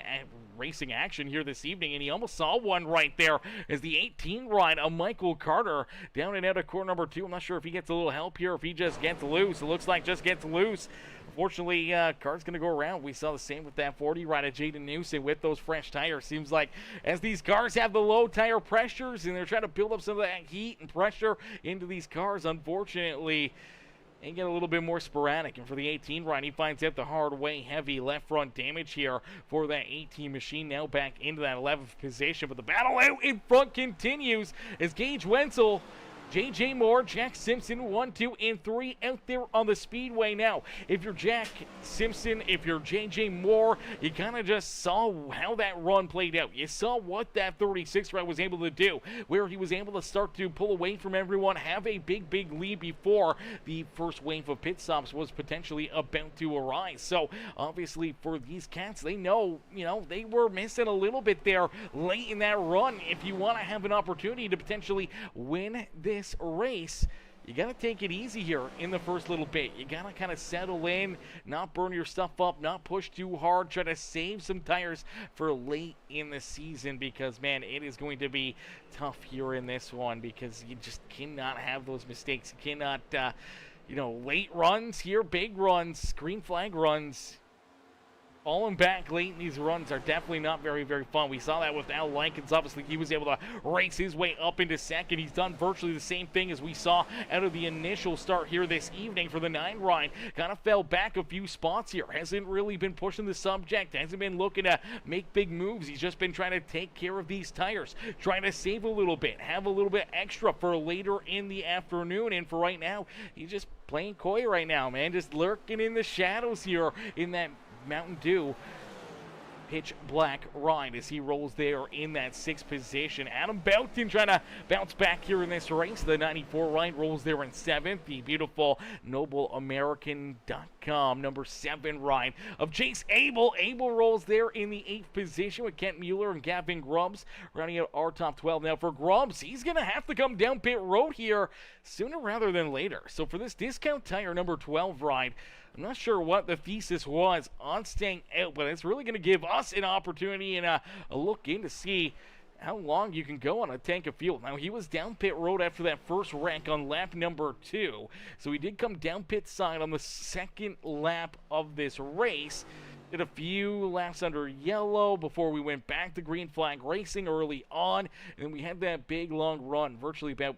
racing action here this evening, and he almost saw one right there as the 18 ride of Michael Carter down and out of corner number 2. I'm not sure if he gets a little help here, if he just gets loose. It looks like just gets loose. Unfortunately, car's going to go around. We saw the same with that 40 ride of Jaden Newson with those fresh tires. Seems like as these cars have the low tire pressures and they're trying to build up some of that heat and pressure into these cars, unfortunately, they get a little bit more sporadic. And for the 18 ride, he finds out the hard way. Heavy left front damage here for that 18 machine. Now back into that 11th position. But the battle out in front continues as Gage Wenzel J.J. Moore, Jack Simpson, 1, 2, and 3 out there on the speedway now. If you're Jack Simpson, if you're J.J. Moore, you kind of just saw how that run played out. You saw what that 36 ride was able to do, where he was able to start to pull away from everyone, have a big lead before the first wave of pit stops was potentially about to arise. So, obviously, for these cats, they know, they were missing a little bit there late in that run. If you want to have an opportunity to potentially win this race, you got to take it easy here in the first little bit. You got to kind of settle in, not burn your stuff up, not push too hard, try to save some tires for late in the season because, man, it is going to be tough here in this one because you just cannot have those mistakes. You cannot, late runs here, big runs, green flag runs. Falling back late in these runs are definitely not very, very fun. We saw that with Al Likens. Obviously, he was able to race his way up into second. He's done virtually the same thing as we saw out of the initial start here this evening for the 9 ride. Kind of fell back a few spots here. Hasn't really been pushing the subject. Hasn't been looking to make big moves. He's just been trying to take care of these tires. Trying to save a little bit. Have a little bit extra for later in the afternoon. And for right now, he's just playing coy right now, man. Just lurking in the shadows here in that Mountain Dew pitch black ride as he rolls there in that 6th position. Adam Belton trying to bounce back here in this race. The 94 ride rolls there in 7th. The beautiful NobleAmerican.com number 7 ride of Chase Abel. Abel rolls there in the 8th position with Kent Mueller and Gavin Grubbs rounding out our top 12. Now for Grubbs, he's going to have to come down pit road here sooner rather than later. So for this discount tire number 12 ride, I'm not sure what the thesis was on staying out, but it's really going to give us an opportunity and a look in to see how long you can go on a tank of fuel. Now, he was down pit road after that first wreck on lap number 2, so he did come down pit side on the 2nd lap of this race. Did a few laps under yellow before we went back to green flag racing early on, and then we had that big long run, virtually about,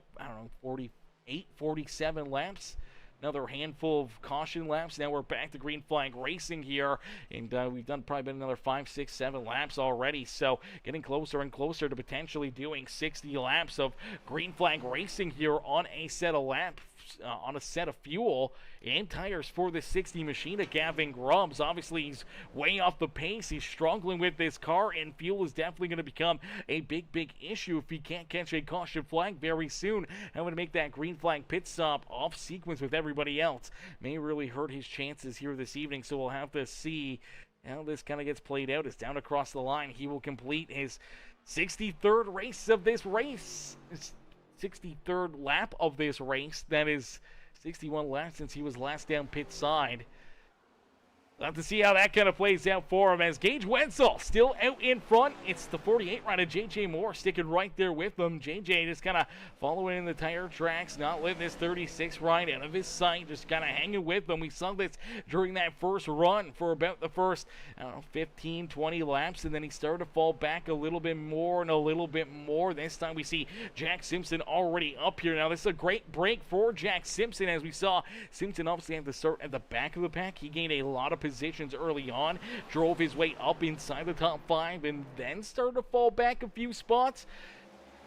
48, 47 laps. Another handful of caution laps. Now we're back to green flag racing here, and we've done probably another 5, 6, 7 laps already. So getting closer and closer to potentially doing 60 laps of green flag racing here on a set of laps. On a set of fuel and tires for the 60 machine of Gavin Grubbs. Obviously, he's way off the pace. He's struggling with this car, and fuel is definitely going to become a big issue if he can't catch a caution flag very soon. Having to make that green flag pit stop off sequence with everybody else may really hurt his chances here this evening, so we'll have to see how this kind of gets played out. It's down across the line. He will complete his 63rd race of this race. 63rd lap of this race. That is 61 laps since he was last down pit side. We'll have to see how that kind of plays out for him as Gage Wenzel still out in front. It's the 48 ride of J.J. Moore sticking right there with him. J.J. just kind of following in the tire tracks, not letting this 36 ride out of his sight, just kind of hanging with him. We saw this during that first run for about the first, 15, 20 laps, and then he started to fall back a little bit more and a little bit more. This time we see Jack Simpson already up here. Now this is a great break for Jack Simpson, as we saw Simpson obviously have to start at the back of the pack. He gained a lot of positions early on, drove his way up inside the top 5, and then started to fall back a few spots.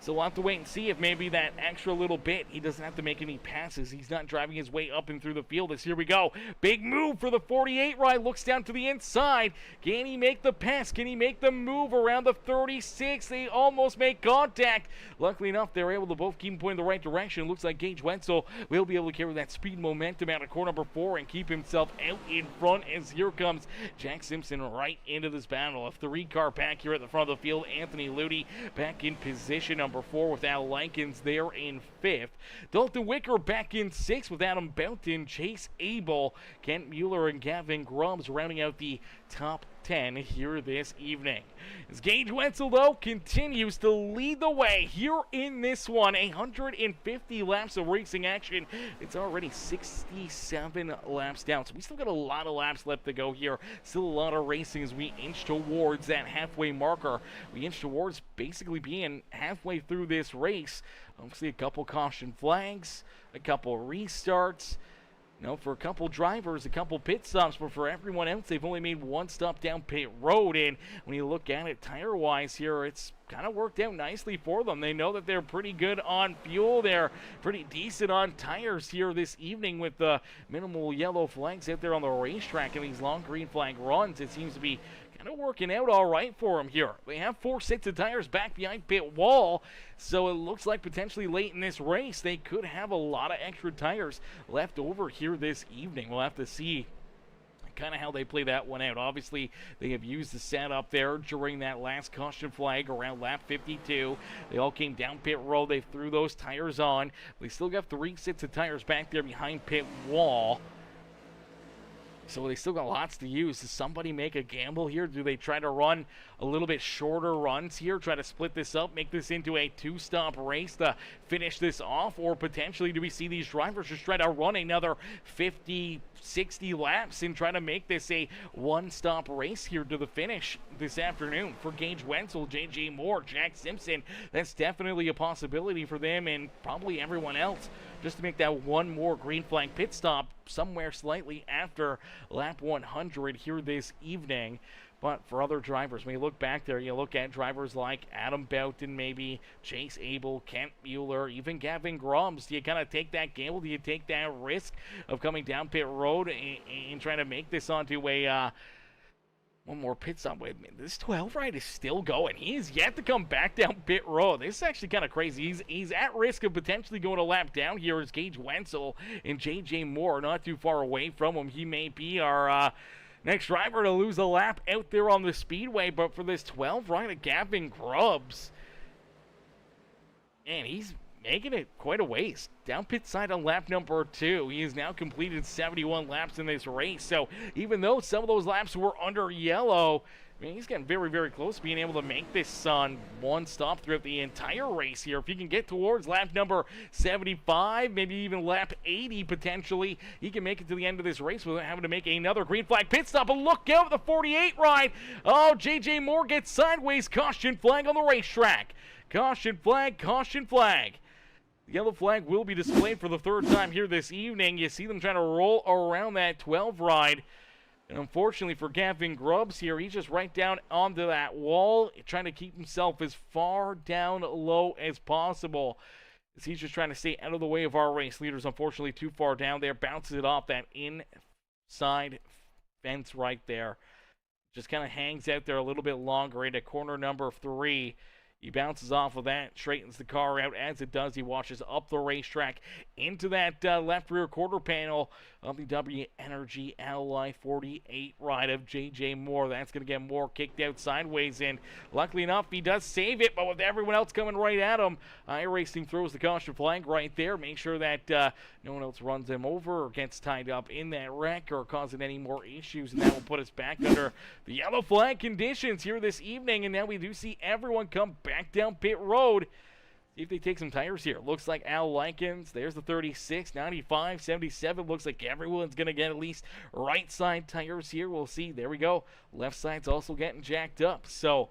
So we'll have to wait and see if maybe that extra little bit, he doesn't have to make any passes. He's not driving his way up and through the field. As here we go. Big move for the 48 ride. Looks down to the inside. Can he make the pass? Can he make the move around the 36? They almost make contact. Luckily enough, they were able to both keep him pointing in the right direction. Looks like Gage Wenzel will be able to carry that speed momentum out of core number 4 and keep himself out in front, as here comes Jack Simpson right into this battle. A 3-car pack here at the front of the field. Anthony Ludy back in position number 4 with Al Likens there in 5th. Dalton Wicker back in 6th with Adam Belton, Chase Abel, Kent Mueller, and Gavin Grubbs rounding out the top 10 here this evening. As Gage Wenzel, though, continues to lead the way here in this one. 150 laps of racing action. It's already 67 laps down, so we still got a lot of laps left to go here. Still a lot of racing as we inch towards that halfway marker. We inch towards basically being halfway through this race. Obviously a couple caution flags, a couple restarts. For a couple drivers, a couple pit stops, but for everyone else, they've only made one stop down pit road. And when you look at it tire-wise here, it's kind of worked out nicely for them. They know that they're pretty good on fuel. They're pretty decent on tires here this evening with the minimal yellow flags out there on the racetrack and these long green flag runs. It seems to be kind of working out all right for them here. They have 4 sets of tires back behind pit wall, so it looks like potentially late in this race they could have a lot of extra tires left over here this evening. We'll have to see kind of how they play that one out. Obviously, they have used the setup there during that last caution flag around lap 52. They all came down pit road. They threw those tires on. They still got 3 sets of tires back there behind pit wall. So they still got lots to use. Does somebody make a gamble here? Do they try to run a little bit shorter runs here, try to split this up, make this into a 2-stop race to finish this off? Or potentially do we see these drivers just try to run another 50, 60 laps and try to make this a 1-stop race here to the finish this afternoon? For Gage Wenzel, J.J. Moore, Jack Simpson, that's definitely a possibility for them and probably everyone else, just to make that one more green flag pit stop somewhere slightly after lap 100 here this evening. But for other drivers, when you look back there, you look at drivers like Adam Boughton, maybe Chase Abel, Kent Mueller, even Gavin Grubbs. Do you kind of take that gamble? Do you take that risk of coming down pit road and trying to make this onto a one more pit stop? Wait a minute, this 12 ride is still going. He is yet to come back down pit road. This is actually kind of crazy. He's at risk of potentially going a lap down here as Gage Wenzel and J.J. Moore not too far away from him. He may be our next driver to lose a lap out there on the speedway, but for this 12 ride of Gavin Grubbs, man, he's making it quite a ways. Down pit side on lap number 2. He has now completed 71 laps in this race. So even though some of those laps were under yellow, I mean, he's getting very, very close to being able to make this on 1 stop throughout the entire race here. If he can get towards lap number 75, maybe even lap 80 potentially, he can make it to the end of this race without having to make another green flag pit stop. But look out, the 48 ride. Oh, J.J. Moore gets sideways. Caution flag on the racetrack. Caution flag, caution flag. The yellow flag will be displayed for the 3rd time here this evening. You see them trying to roll around that 12 ride. And unfortunately for Gavin Grubbs here, he's just right down onto that wall, trying to keep himself as far down low as possible. As he's just trying to stay out of the way of our race leaders. Unfortunately, too far down there. Bounces it off that inside fence right there. Just kind of hangs out there a little bit longer into corner number 3. He bounces off of that, straightens the car out. As it does, he washes up the racetrack into that left rear quarter panel of the W Energy Ally 48 ride of J.J. Moore. That's going to get Moore kicked out sideways, and luckily enough, he does save it, but with everyone else coming right at him, iRacing throws the caution flag right there. Make sure that no one else runs him over or gets tied up in that wreck or causing any more issues, and that will put us back under the yellow flag conditions here this evening. And now we do see everyone come back down pit road. See if they take some tires here. Looks like Al Likens. There's the 36, 95, 77. Looks like everyone's going to get at least right side tires here. We'll see. There we go. Left side's also getting jacked up. So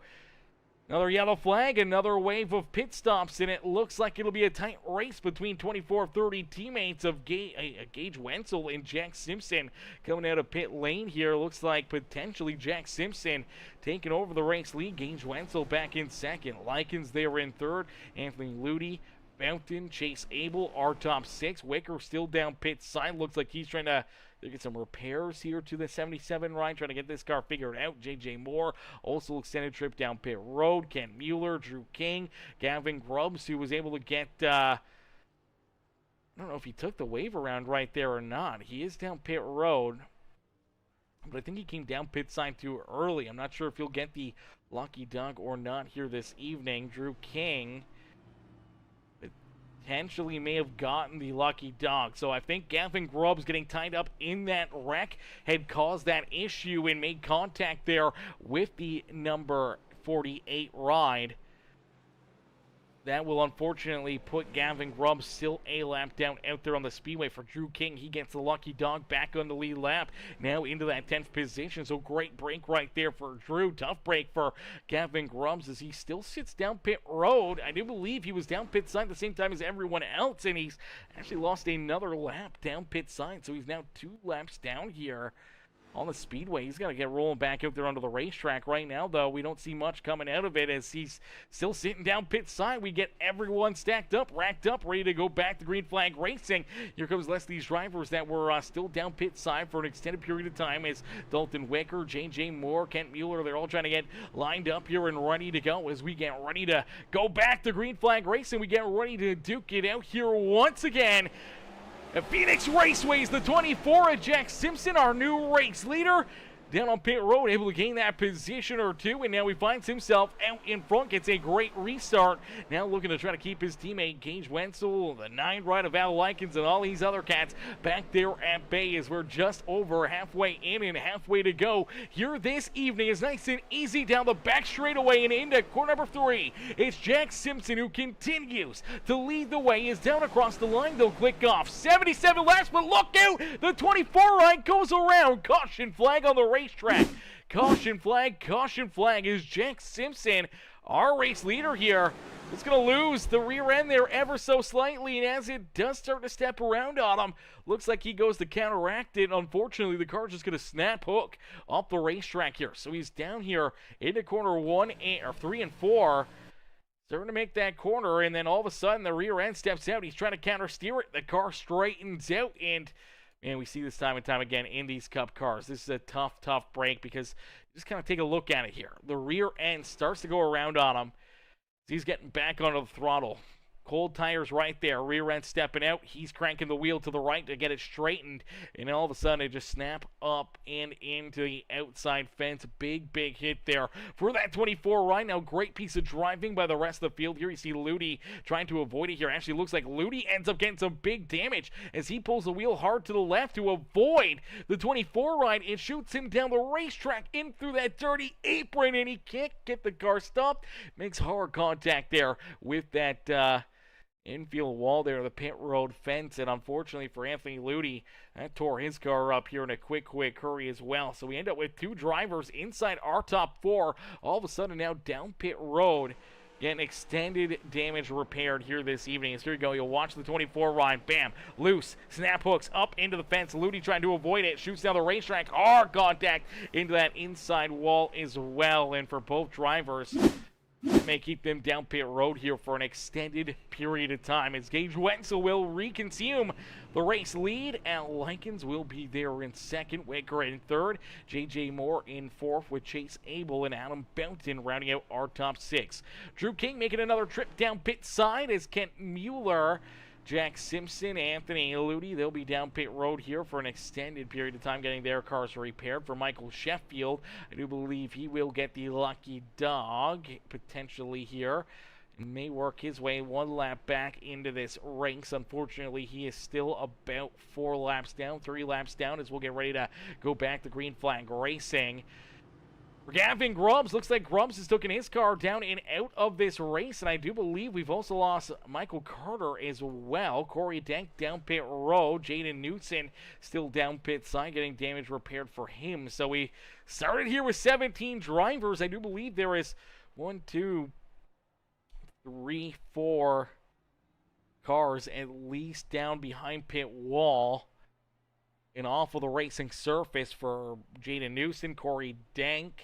another yellow flag, another wave of pit stops, and it looks like it'll be a tight race between 24-30 teammates of Gage Wenzel and Jack Simpson coming out of pit lane here. Looks like potentially Jack Simpson taking over the race lead. Gage Wenzel back in 2nd. Likens there in 3rd. Anthony Ludy, Boughton, Chase Abel, our top 6. Wicker still down pit side. Looks like he's trying to get some repairs here to the 77 ride, trying to get this car figured out. J.J. Moore, also extended trip down pit road. Kent Mueller, Drew King, Gavin Grubbs, who was able to get, I don't know if he took the wave around right there or not. He is down pit road, but I think he came down pit side too early. I'm not sure if he'll get the lucky dog or not here this evening. Drew King potentially may have gotten the lucky dog. So I think Gavin Grubbs getting tied up in that wreck had caused that issue and made contact there with the number 48 ride. That will unfortunately put Gavin Grubbs still a lap down out there on the speedway. For Drew King, he gets the lucky dog back on the lead lap, now into that 10th position. So great break right there for Drew. Tough break for Gavin Grubbs as he still sits down pit road. I do believe he was down pit side at the same time as everyone else, and he's actually lost another lap down pit side. So he's now 2 laps down here on the speedway. He's got to get rolling back out there onto the racetrack right now, though. We don't see much coming out of it as he's still sitting down pit side. We get everyone stacked up, racked up, ready to go back to green flag racing. Here comes these drivers that were still down pit side for an extended period of time as Dalton Wicker, J.J. Moore, Kent Mueller, they're all trying to get lined up here and ready to go as we get ready to go back to green flag racing. We get ready to duke it out here once again. At Phoenix Raceway is the 24 of Jack Simpson, our new race leader. Down on pit road, able to gain that position or two, and now he finds himself out in front. Gets a great restart. Now looking to try to keep his teammate Gage Wenzel, the 9 ride of Al Likens, and all these other cats back there at bay as we're just over halfway in and halfway to go. Here this evening is nice and easy down the back straightaway and into corner number 3. It's Jack Simpson who continues to lead the way. Is down across the line. They'll click off. 77 laps, but look out! The 24 ride goes around. Caution flag on the racetrack. Caution flag is Jack Simpson, our race leader here. It's going to lose the rear end there ever so slightly, and as it does start to step around on him, looks like he goes to counteract it. Unfortunately, the car's just going to snap hook off the racetrack here. So he's down here into corner 3 and 4. Starting to make that corner, and then all of a sudden the rear end steps out. He's trying to counter steer it. The car straightens out, and we see this time and time again in these Cup cars. This is a tough break because just kind of take a look at it here. The rear end starts to go around on him. He's getting back onto the throttle. Cold tires right there. Rear end stepping out. He's cranking the wheel to the right to get it straightened. And all of a sudden, it just snap up and into the outside fence. Big hit there for that 24 right now. Great piece of driving by the rest of the field here. You see Ludi trying to avoid it here. Actually, looks like Ludi ends up getting some big damage as he pulls the wheel hard to the left to avoid the 24 ride. It shoots him down the racetrack in through that dirty apron, and he can't get the car stopped. Makes hard contact there with that infield wall there, the pit road fence, and unfortunately for Anthony Ludi, that tore his car up here in a quick hurry as well. So we end up with 2 drivers inside our top 4, all of a sudden now down pit road, getting extended damage repaired here this evening. As here you go, you'll watch the 24 ride, bam, loose, snap hooks up into the fence. Ludi trying to avoid it, shoots down the racetrack, hard contact into that inside wall as well, and for both drivers, may keep them down pit road here for an extended period of time as Gage Wenzel will reconsume the race lead. Al Likens will be there in second, Wicker in third, J.J. Moore in fourth with Chase Abel and Adam Bounton rounding out our top 6. Drew King making another trip down pit side as Kent Mueller, Jack Simpson, Anthony Ludi, they'll be down pit road here for an extended period of time getting their cars repaired. For Michael Sheffield, I do believe he will get the lucky dog potentially here. May work his way 1 lap back into this race. Unfortunately, he is still about 4 laps down, 3 laps down as we'll get ready to go back to green flag racing. For Gavin Grubbs, looks like Grubbs has taken his car down and out of this race, and I do believe we've also lost Michael Carter as well. Corey Dank down pit road. Jaden Newton still down pit side, getting damage repaired for him. So we started here with 17 drivers. I do believe there is 1, 2, 3, 4 cars at least down behind pit wall and off of the racing surface for Jaden Newton, Corey Dank,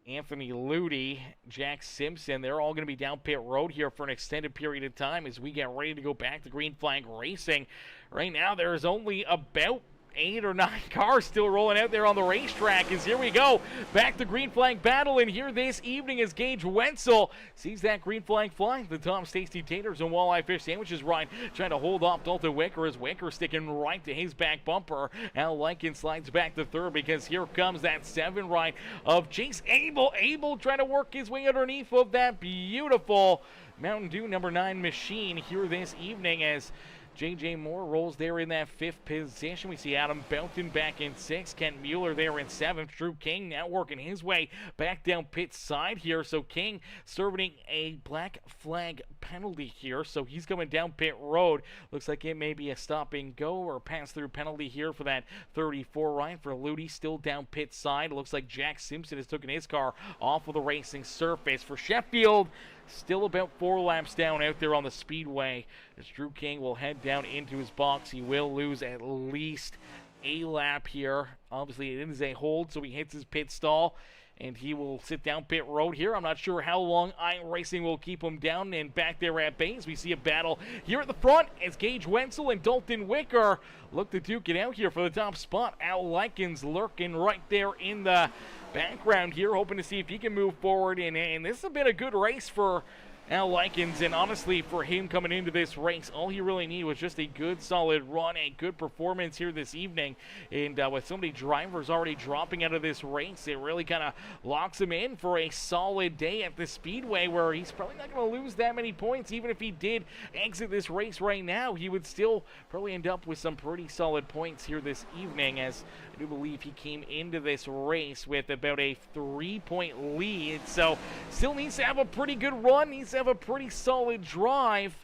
Anthony Ludi, Jack Simpson. They're all going to be down pit road here for an extended period of time as we get ready to go back to green flag racing. Right now, there is only about 8 or 9 cars still rolling out there on the racetrack as here we go back to green flag battle, and here this evening is Gage Wenzel sees that green flag fly. The Tom Stacey Taters and Walleye Fish Sandwiches ride trying to hold off Dalton Wicker as Wicker sticking right to his back bumper. Al Likens slides back to third because here comes that 7 ride of Chase Abel. Abel trying to work his way underneath of that beautiful Mountain Dew number 9 machine here this evening as J.J. Moore rolls there in that 5th position. We see Adam Bounton back in 6th. Kent Mueller there in 7th. Drew King now working his way back down pit side here. So King serving a black flag penalty here. So he's coming down pit road. Looks like it may be a stop and go or pass through penalty here for that 34 right for Ludi. Still down pit side. Looks like Jack Simpson has taken his car off of the racing surface. For Sheffield, still about 4 laps down out there on the speedway as Drew King will head down into his box. He will lose at least a lap here. Obviously, it is a hold, so he hits his pit stall, and he will sit down pit road here. I'm not sure how long iRacing will keep him down and back there at base. We see a battle here at the front as Gage Wenzel and Dalton Wicker look to duke it out here for the top spot. Al Likens lurking right there in the background here, hoping to see if he can move forward. And this has been a good race for Al Likens, and honestly, for him coming into this race, all he really needed was just a good, solid run, a good performance here this evening. And with so many drivers already dropping out of this race, it really kind of locks him in for a solid day at the Speedway, where he's probably not going to lose that many points. Even if he did exit this race right now, he would still probably end up with some pretty solid points here this evening, as I do believe he came into this race with about a 3-point lead. So still needs to have a pretty good run, needs to have a pretty solid drive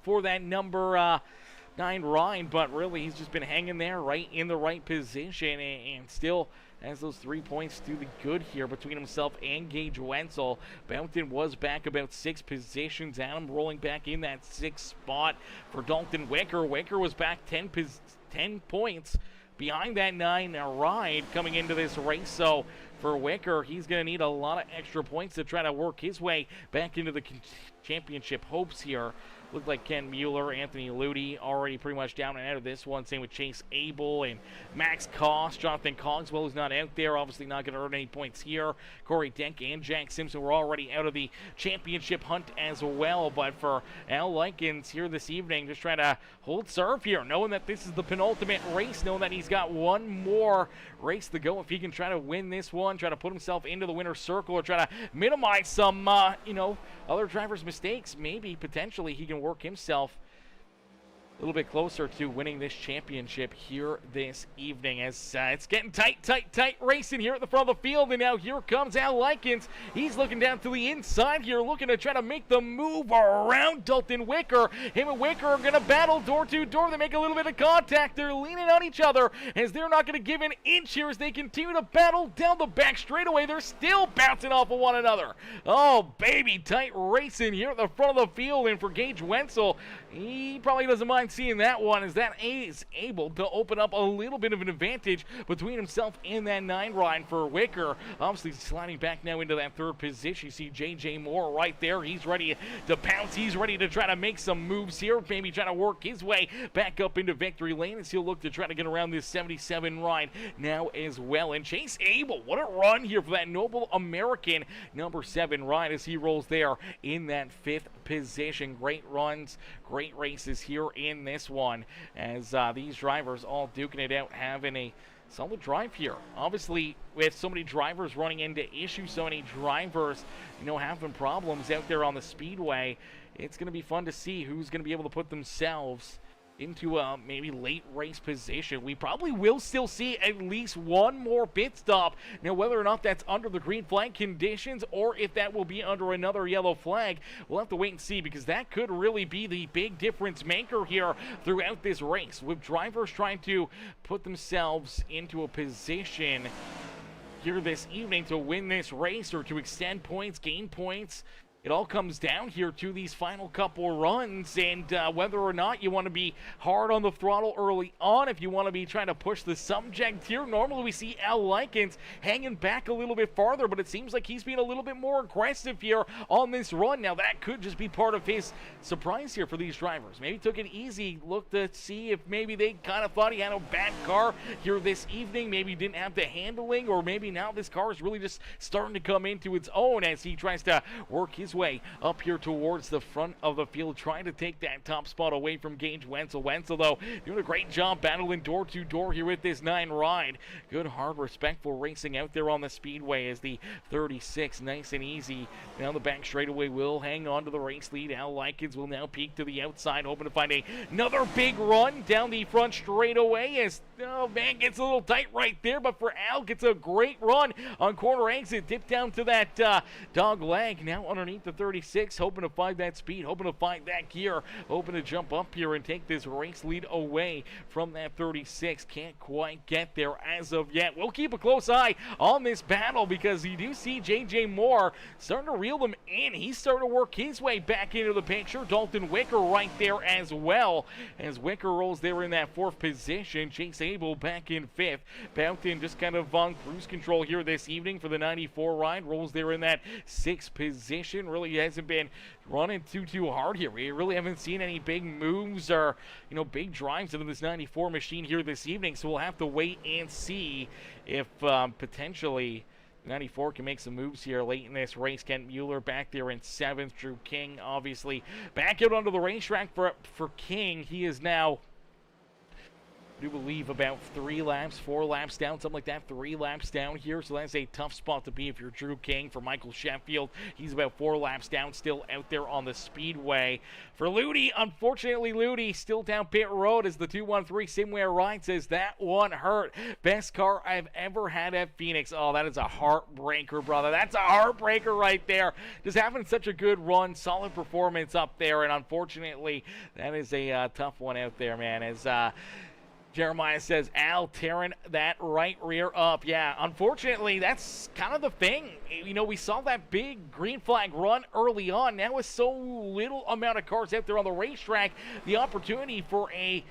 for that number 9 Ryan, but really he's just been hanging there right in the right position, and still has those 3 points to the good here between himself and Gage Wenzel. Bounton was back about 6 positions. Adam rolling back in that 6th spot for Dalton Wicker. Wicker was back 10 points behind that 9 ride coming into this race. So for Wicker, he's going to need a lot of extra points to try to work his way back into the championship hopes here. Looked like Ken Mueller, Anthony Ludi already pretty much down and out of this one. Same with Chase Abel and Max Koss. Jonathan Cogswell is not out there. Obviously not going to earn any points here. Corey Denk and Jack Simpson were already out of the championship hunt as well. But for Al Likens here this evening, just trying to hold serve here, knowing that this is the penultimate race, knowing that he's got one more race to go. If he can try to win this one, try to put himself into the winner's circle, or try to minimize some, other drivers' mistakes, maybe potentially he can work himself a little bit closer to winning this championship here this evening, as it's getting tight racing here at the front of the field. And now here comes Al Likens. He's looking down to the inside here, looking to try to make the move around Dalton Wicker. Him and Wicker are going to battle door to door. They make a little bit of contact. They're leaning on each other, as they're not going to give an inch here as they continue to battle down the back straightaway. They're still bouncing off of one another. Oh, baby, tight racing here at the front of the field. And for Gage Wenzel, he probably doesn't mind seeing that one, as that is able to open up a little bit of an advantage between himself and that 9 ride for Wicker. Obviously sliding back now into that 3rd position. You see J.J. Moore right there. He's ready to pounce. He's ready to try to make some moves here, maybe trying to work his way back up into victory lane, as he'll look to try to get around this 77 ride now as well. And Chase Abel, what a run here for that noble American number 7 ride, as he rolls there in that 5th position. Great runs, great races here in this one, as these drivers all duking it out, having a solid drive here. Obviously, with so many drivers running into issues, so many drivers, having problems out there on the Speedway, it's going to be fun to see who's going to be able to put themselves into a maybe late race position. We probably will still see at least one more pit stop. Now, whether or not that's under the green flag conditions, or if that will be under another yellow flag, we'll have to wait and see, because that could really be the big difference maker here throughout this race, with drivers trying to put themselves into a position here this evening to win this race, or to extend points, gain points. It all comes down here to these final couple runs, and whether or not you want to be hard on the throttle early on, if you want to be trying to push the subject here. Normally we see Al Likens hanging back a little bit farther, but it seems like he's being a little bit more aggressive here on this run. Now, that could just be part of his surprise here for these drivers. Maybe took it easy, looked to see if maybe they kind of thought he had a bad car here this evening, maybe didn't have the handling, or maybe now this car is really just starting to come into its own as he tries to work his way up here towards the front of the field, trying to take that top spot away from Gage Wenzel. Wenzel, though, doing a great job battling door to door here with this 9 ride. Good, hard, respectful racing out there on the Speedway, as the 36, nice and easy down the back straightaway, will hang on to the race lead. Al Likens will now peek to the outside, hoping to find another big run down the front straightaway, as, oh man, gets a little tight right there, but for Al, gets a great run on corner exit, dip down to that dog leg, now underneath underneath the 36, hoping to find that speed, hoping to find that gear, hoping to jump up here and take this race lead away from that 36. Can't quite get there as of yet. We'll keep a close eye on this battle because you do see J.J. Moore starting to reel them in. He's starting to work his way back into the picture. Dalton Wicker right there as well, as Wicker rolls there in that 4th position. Chase Abel back in 5th. Boughton just kind of on cruise control here this evening for the 94 ride. Rolls there in that 6th position. Really hasn't been running too hard here. We really haven't seen any big moves or, big drives into this 94 machine here this evening. So we'll have to wait and see if potentially 94 can make some moves here late in this race. Kent Mueller back there in 7th. Drew King obviously back out onto the racetrack for King. He is now, I do believe, about 4 laps down, something like that, 3 laps down here. So that's a tough spot to be if you're Drew King. For Michael Sheffield, he's about 4 laps down, still out there on the speedway. For Ludi, unfortunately, Ludi still down pit road as the 213 Simware ride says that one hurt. Best car I've ever had at Phoenix. Oh, that is a heartbreaker, brother. That's a heartbreaker right there. Just having such a good run, solid performance up there, and unfortunately, that is a tough one out there, man. As Jeremiah says, Al tearing that right rear up. Yeah, unfortunately, that's kind of the thing. We saw that big green flag run early on. Now with so little amount of cars out there on the racetrack, the opportunity for a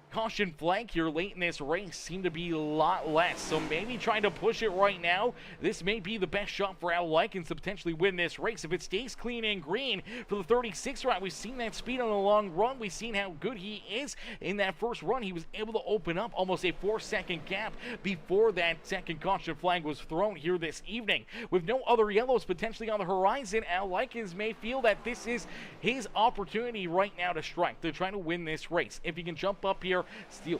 caution flag here late in this race seemed to be a lot less. So maybe trying to push it right now, this may be the best shot for Al Likens to potentially win this race. If it stays clean and green for the 36 ride, we've seen that speed on the long run. We've seen how good he is in that first run. He was able to open up almost a 4-second gap before that second caution flag was thrown here this evening. With no other yellows potentially on the horizon, Al Likens may feel that this is his opportunity right now to strike, to try to win this race. If he can jump up here, steal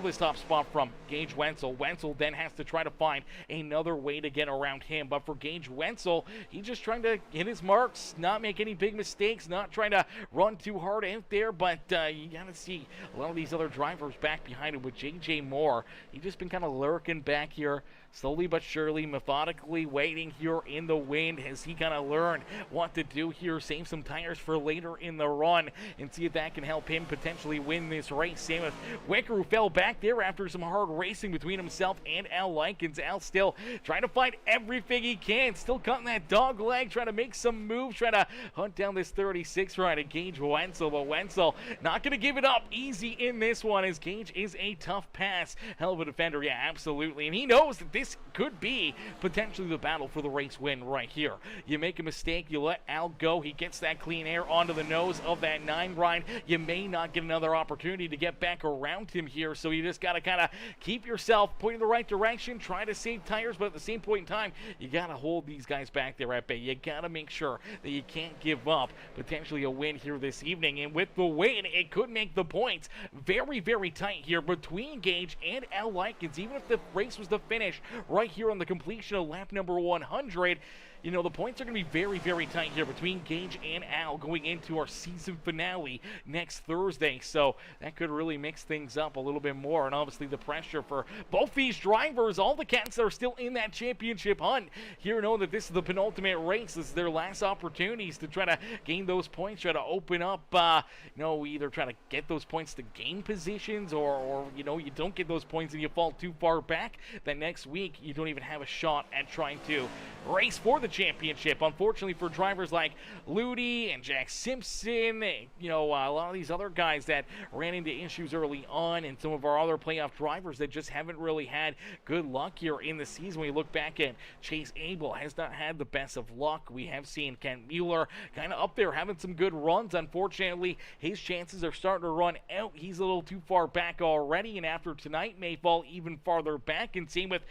this top spot from Gage Wenzel. Wenzel then has to try to find another way to get around him. But for Gage Wenzel, he's just trying to hit his marks, not make any big mistakes, not trying to run too hard out there. But you got to see a lot of these other drivers back behind him with J.J. Moore. He's just been kind of lurking back here, slowly but surely, methodically waiting here in the wind as he kind of learned what to do here, save some tires for later in the run and see if that can help him potentially win this race. Same with Wicker, who fell back there after some hard racing between himself and Al Likens. Al still trying to find everything he can, still cutting that dog leg, trying to make some moves, trying to hunt down this 36 ride at Gage Wenzel. But Wenzel not going to give it up easy in this one, as Gage is a tough pass. Hell of a defender, yeah, absolutely. And he knows that this could be potentially the battle for the race win right here. You make a mistake, you let Al go, he gets that clean air onto the nose of that 9 ride. You may not get another opportunity to get back around him here, so you just got to kind of keep yourself pointing in the right direction, try to save tires, but at the same point in time, you got to hold these guys back there at bay. You got to make sure that you can't give up potentially a win here this evening. And with the win, it could make the points very, very tight here between Gage and Al Likens. Even if the race was to finish right here on the completion of lap number 100, the points are going to be very, very tight here between Gage and Al going into our season finale next Thursday. So that could really mix things up a little bit more. And obviously the pressure for both these drivers, all the cats that are still in that championship hunt here, know that this is the penultimate race. This is their last opportunities to try to gain those points, try to open up, either try to get those points to gain positions or you don't get those points and you fall too far back. That next week, you don't even have a shot at trying to race for the championship. Unfortunately for drivers like Ludi and Jack Simpson, a lot of these other guys that ran into issues early on, and some of our other playoff drivers that just haven't really had good luck here in the season. When you look back at Chase Abel, has not had the best of luck. We have seen Kent Mueller kind of up there having some good runs. Unfortunately, his chances are starting to run out. He's a little too far back already, and after tonight may fall even farther back. And same with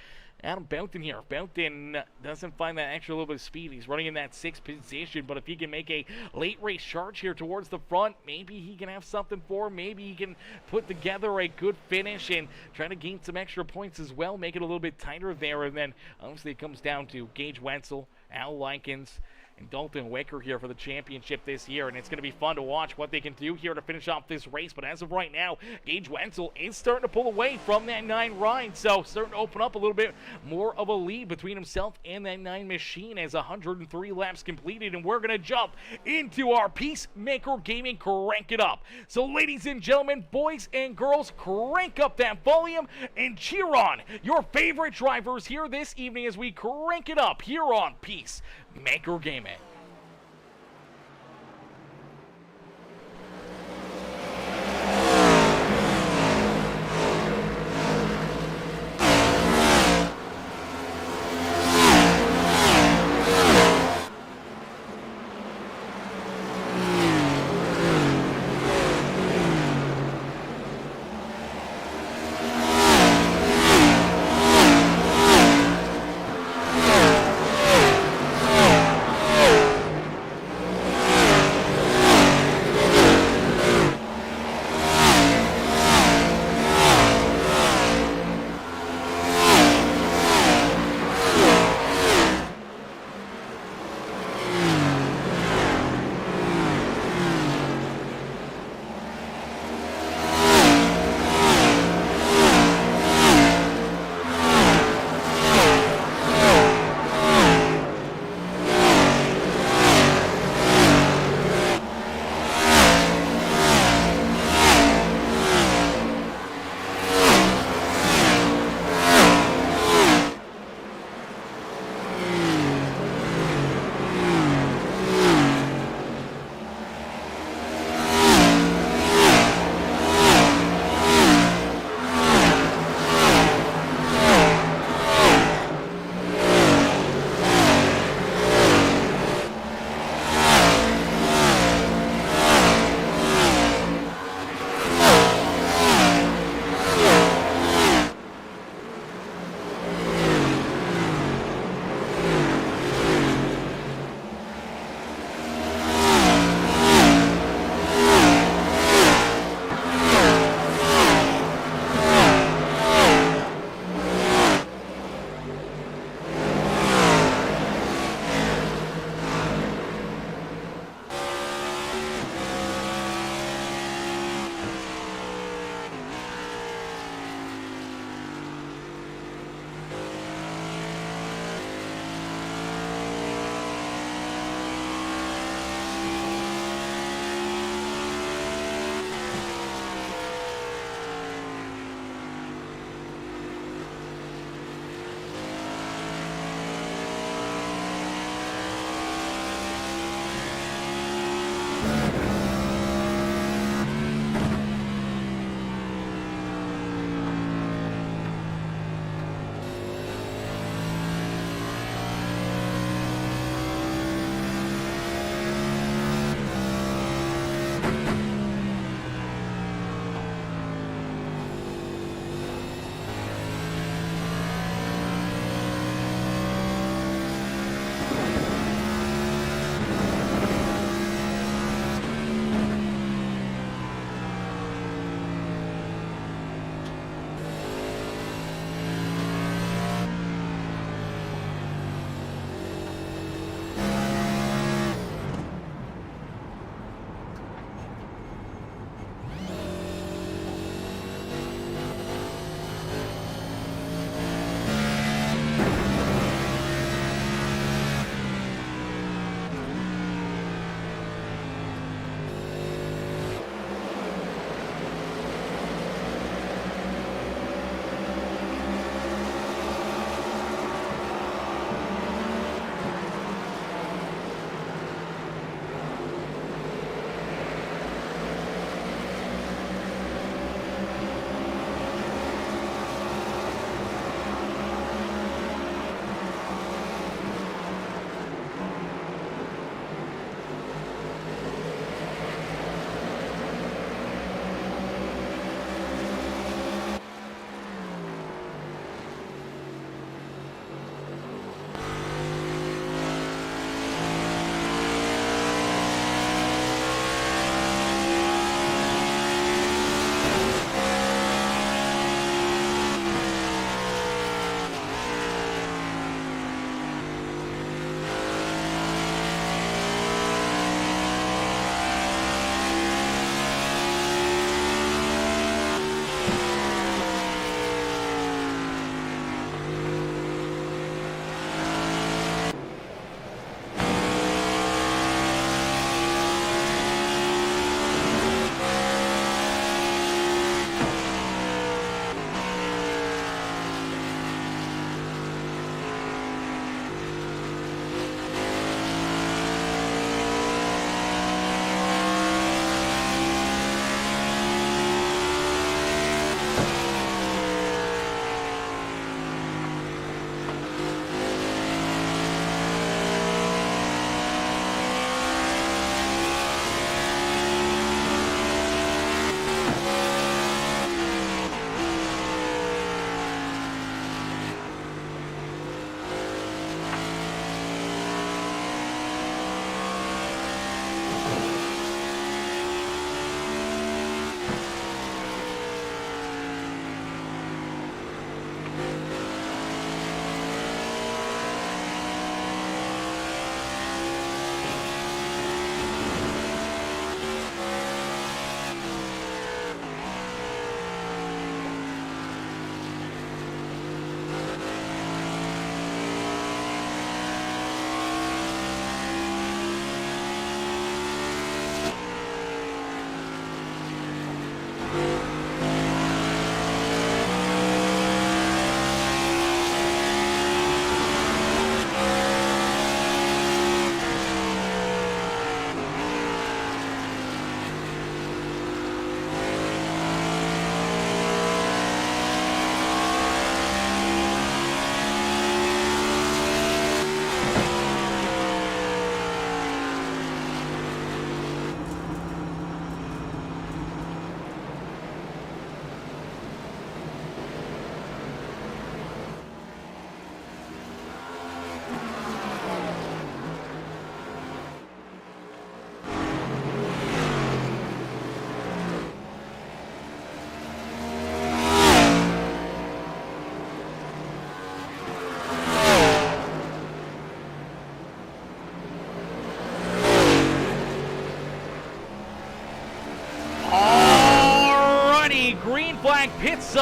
Adam Boughton here. Boughton doesn't find that extra little bit of speed. He's running in that 6th position, but if he can make a late race charge here towards the front, maybe he can have something for him. Maybe he can put together a good finish and try to gain some extra points as well, make it a little bit tighter there. And then obviously it comes down to Gage Wenzel, Al Likens, and Dalton Wicker here for the championship this year, and it's going to be fun to watch what they can do here to finish off this race. But as of right now, Gage Wenzel is starting to pull away from that 9 ride, so starting to open up a little bit more of a lead between himself and that 9 machine as 103 laps completed, and we're going to jump into our Peacemaker Gaming Crank It Up. So ladies and gentlemen, boys and girls, crank up that volume and cheer on your favorite drivers here this evening as we crank it up here on Peacemaker Gaming.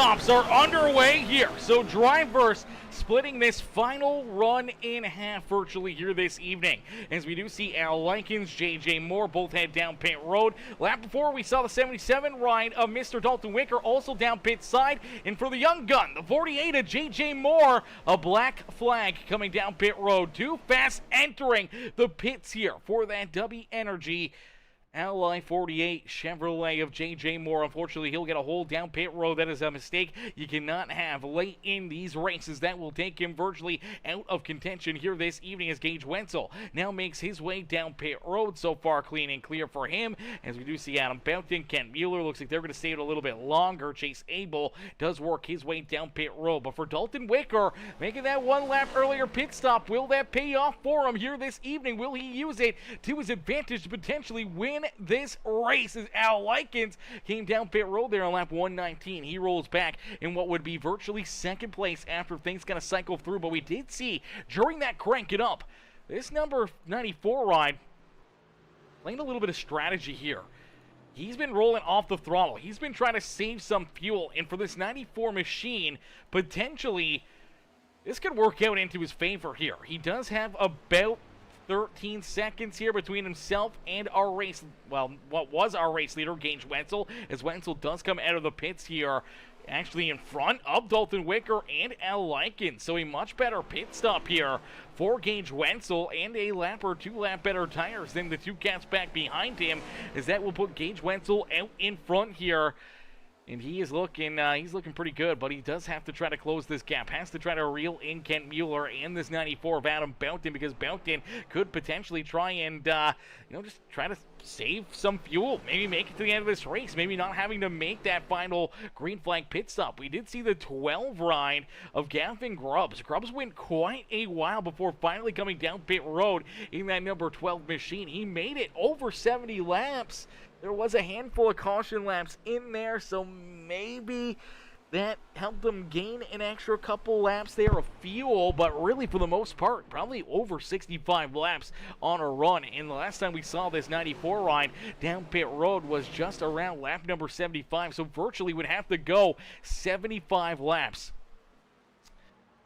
stops are underway here. So drivers splitting this final run in half virtually here this evening. As we do see Al Likens, J.J. Moore both head down pit road. Lap before we saw the 77 ride of Mr. Dalton Wicker also down pit side. And for the young gun, the 48 of J.J. Moore, a black flag coming down pit road. Too fast entering the pits here for that W Energy Ally 48 Chevrolet of J.J. Moore. Unfortunately, he'll get a hold down pit road. That is a mistake you cannot have late in these races. That will take him virtually out of contention here this evening as Gage Wenzel now makes his way down pit road. So far, clean and clear for him. As we do see Adam Boughton, Kent Mueller, looks like they're going to stay it a little bit longer. Chase Abel does work his way down pit road. But for Dalton Wicker, making that one lap earlier pit stop, will that pay off for him here this evening? Will he use it to his advantage to potentially win this race? As Al Likens came down pit road there on lap 119. He rolls back in what would be virtually second place after things kind of cycle through. But we did see during that crank it up, this number 94 ride playing a little bit of strategy here. He's been rolling off the throttle. He's been trying to save some fuel. And for this 94 machine, potentially this could work out into his favor here. He does have about 13 seconds here between himself and our race, well, what was our race leader, Gage Wenzel, as Wenzel does come out of the pits here, actually in front of Dalton Wicker and Al Likens. So a much better pit stop here for Gage Wenzel and a lap or two lap better tires than the two cats back behind him, as that will put Gage Wenzel out in front here. And he's looking pretty good, but he does have to try to close this gap. Has to try to reel in Kent Mueller and this 94 of Adam Boughton, because Boughton could potentially try and, just try to save some fuel. Maybe make it to the end of this race. Maybe not having to make that final green flag pit stop. We did see the 12 ride of Gavin Grubbs. Grubbs went quite a while before finally coming down pit road in that number 12 machine. He made it over 70 laps. There was a handful of caution laps in there, so maybe that helped them gain an extra couple laps there of fuel, but really for the most part, probably over 65 laps on a run. And the last time we saw this 94 ride down pit road was just around lap number 75, so virtually would have to go 75 laps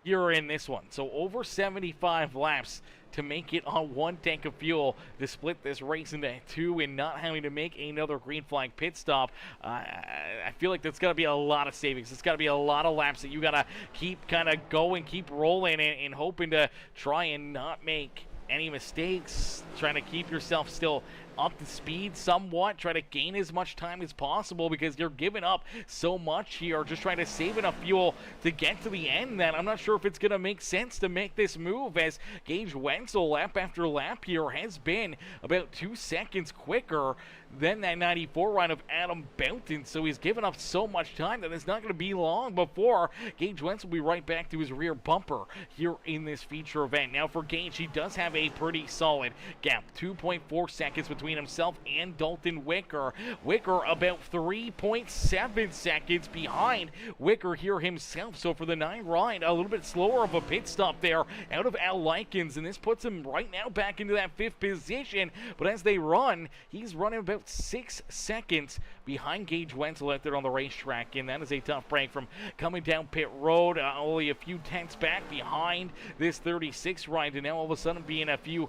here in this one. So over 75 laps to make it on one tank of fuel to split this race into two and not having to make another green flag pit stop. I feel like that's got to be a lot of savings. It's got to be a lot of laps that you got to keep kind of going, keep rolling, and hoping to try and not make any mistakes, trying to keep yourself still up to speed somewhat, try to gain as much time as possible, because you're giving up so much here, just trying to save enough fuel to get to the end that I'm not sure if it's going to make sense to make this move, as Gage Wenzel lap after lap here has been about 2 seconds quicker than that 94 ride of Adam Boughton. So he's given up so much time that it's not going to be long before Gage Wenzel will be right back to his rear bumper here in this feature event. Now for Gage, he does have a pretty solid gap, 2.4 seconds between himself and Dalton Wicker. Wicker about 3.7 seconds behind Wicker here himself. So for the 9 ride, a little bit slower of a pit stop there out of Al Likens, and this puts him right now back into that 5th position. But as they run, he's running about 6 seconds behind Gage Wenzel out there on the racetrack, and that is a tough break from coming down pit road, only a few tenths back behind this 36 ride, and now all of a sudden being a few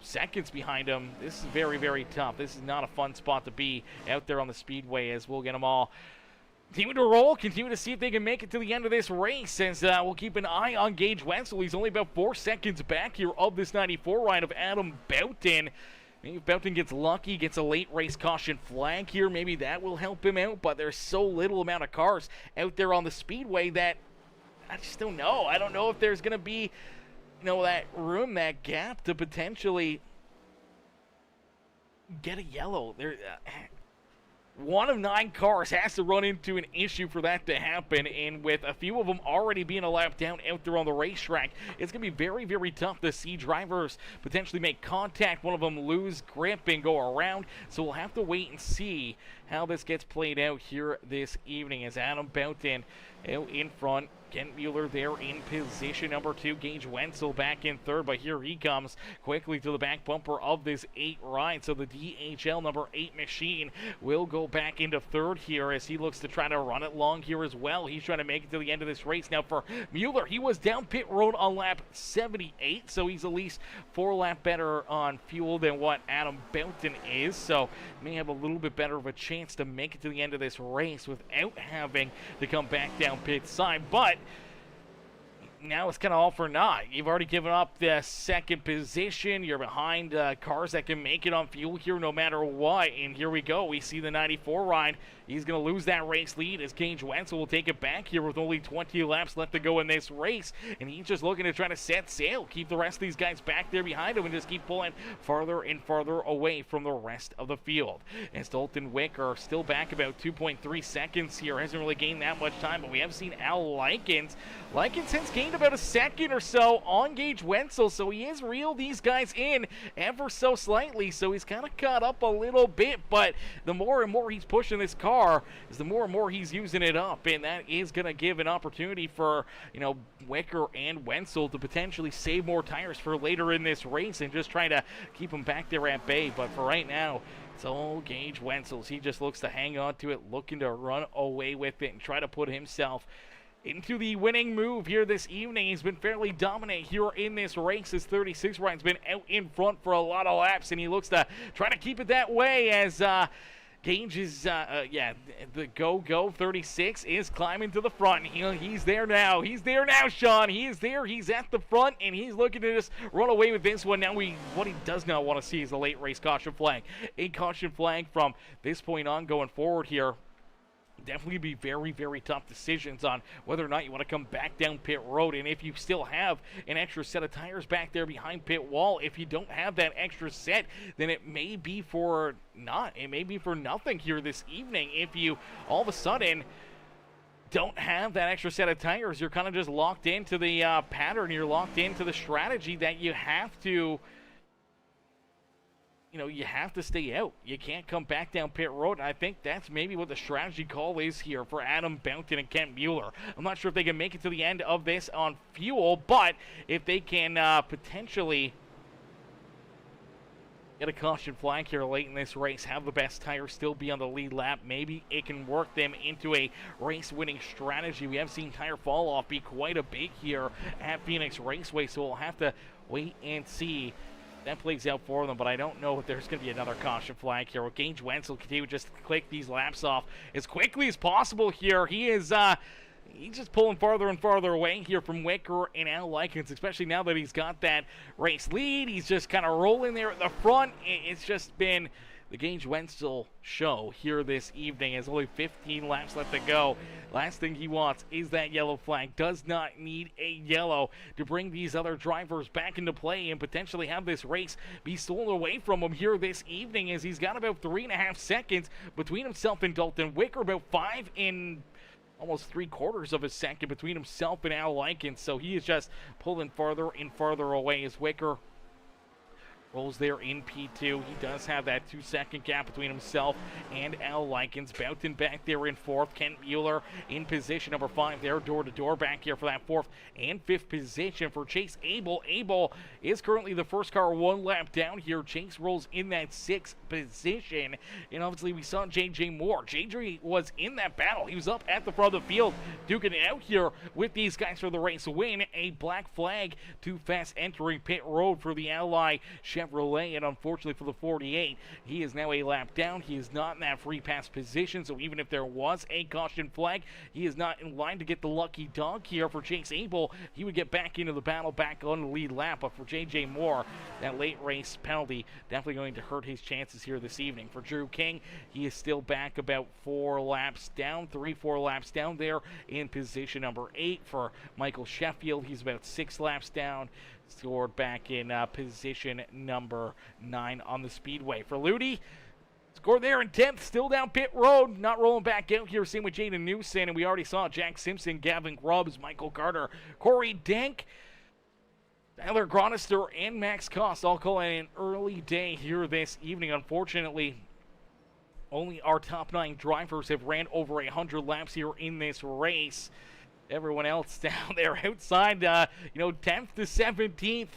seconds behind him. This is very, very tough. This is not a fun spot to be out there on the speedway, as we'll get them all continue to roll, continue to see if they can make it to the end of this race, as we'll keep an eye on Gage Wenzel. He's only about 4 seconds back here of this 94 ride of Adam Boughton. Maybe if Boughton gets lucky, gets a late race caution flag here, maybe that will help him out, but there's so little amount of cars out there on the speedway that I just don't know. I don't know if there's going to be, that room, that gap to potentially get a yellow. One of 9 cars has to run into an issue for that to happen, and with a few of them already being a lap down out there on the racetrack, it's going to be very, very tough to see drivers potentially make contact, one of them lose grip and go around. So we'll have to wait and see how this gets played out here this evening, as Adam Boughton out in front. Kent Mueller there in position number 2. Gage Wenzel back in third, but here he comes quickly to the back bumper of this 8 ride. So the DHL number 8 machine will go back into third here as he looks to try to run it long here as well. He's trying to make it to the end of this race. Now for Mueller, he was down pit road on lap 78, so he's at least 4 lap better on fuel than what Adam Boughton is. So may have a little bit better of a chance to make it to the end of this race without having to come back down pit side. But now it's kind of all for naught. You've already given up the second position. You're behind cars that can make it on fuel here no matter what. And here we go. We see the 94 ride. He's going to lose that race lead as Gage Wenzel will take it back here with only 20 laps left to go in this race. And he's just looking to try to set sail, keep the rest of these guys back there behind him, and just keep pulling farther and farther away from the rest of the field. And Dalton Wicker still back about 2.3 seconds here. Hasn't really gained that much time, but we have seen Al Likens. Likens has gained about a second or so on Gage Wenzel, so he has reeled these guys in ever so slightly. So he's kind of caught up a little bit, but the more and more he's pushing this car, is the more and more he's using it up, and that is going to give an opportunity for, Wicker and Wenzel to potentially save more tires for later in this race and just try to keep them back there at bay. But for right now, it's all Gage Wenzel's. He just looks to hang on to it, looking to run away with it and try to put himself into the winning move here this evening. He's been fairly dominant here in this race. His 36 ride's been out in front for a lot of laps, and he looks to try to keep it that way as Gage is, the Go 36 is climbing to the front. He's there now. He's there now, Sean. He is there. He's at the front, and he's looking to just run away with this one. Now, what he does not want to see is a late race caution flag. A caution flag from this point on going forward here. Definitely be very, very tough decisions on whether or not you want to come back down pit road. And if you still have an extra set of tires back there behind pit wall, if you don't have that extra set, then it may be for nothing here this evening. If you all of a sudden don't have that extra set of tires, you're kind of just locked into the pattern. You're locked into the strategy that you have to you have to stay out. You can't come back down pit road, and I think that's maybe what the strategy call is here for Adam Boughton and Kent Mueller. I'm not sure if they can make it to the end of this on fuel, but if they can potentially get a caution flag here late in this race, have the best tire still be on the lead lap, maybe it can work them into a race-winning strategy. We have seen tire fall-off be quite a bit here at Phoenix Raceway, so we'll have to wait and see that plays out for them, but I don't know if there's going to be another caution flag here. Gage Wenzel continue to just click these laps off as quickly as possible here. He is he's just pulling farther and farther away here from Wicker and Al Likens, especially now that he's got that race lead. He's just kind of rolling there at the front. It's just been the Gage Wenzel show here this evening. Has only 15 laps left to go. Last thing he wants is that yellow flag. Does not need a yellow to bring these other drivers back into play and potentially have this race be stolen away from him here this evening, as he's got about 3.5 seconds between himself and Dalton Wicker, about 5 and almost 3/4 of a second between himself and Al Likens. So he is just pulling farther and farther away as Wicker rolls there in P2. He does have that 2-second gap between himself and Al Likens. Boughton back there in 4th. Kent Mueller in position number 5 there, door-to-door back here for that 4th and 5th position for Chase Abel. Abel is currently the first car 1 lap down here. Chase rolls in that 6th position. And obviously we saw J.J. Moore. J.J. was in that battle. He was up at the front of the field duking it out here with these guys for the race win. A black flag, too fast entering pit road for the Ally Chevrolet, and unfortunately for the 48, he is now a lap down. He is not in that free pass position, so even if there was a caution flag, he is not in line to get the lucky dog here. For Chase Abel, he would get back into the battle, back on the lead lap, but for J.J. Moore, that late race penalty definitely going to hurt his chances here this evening. For Drew King, he is still back about 4 laps down, 3-4 laps down there in position number 8. For Michael Sheffield, he's about 6 laps down, scored back in position number 9 on the speedway. For Ludi, scored there in 10th, still down pit road, not rolling back out here. Same with Jaden Newson, and we already saw Jack Simpson, Gavin Grubbs, Michael Carter, Corey Denk, Tyler Gronister, and Max Koss all calling an early day here this evening. Unfortunately, Only our top 9 drivers have ran over 100 laps here in this race. Everyone else down there outside, 10th to 17th.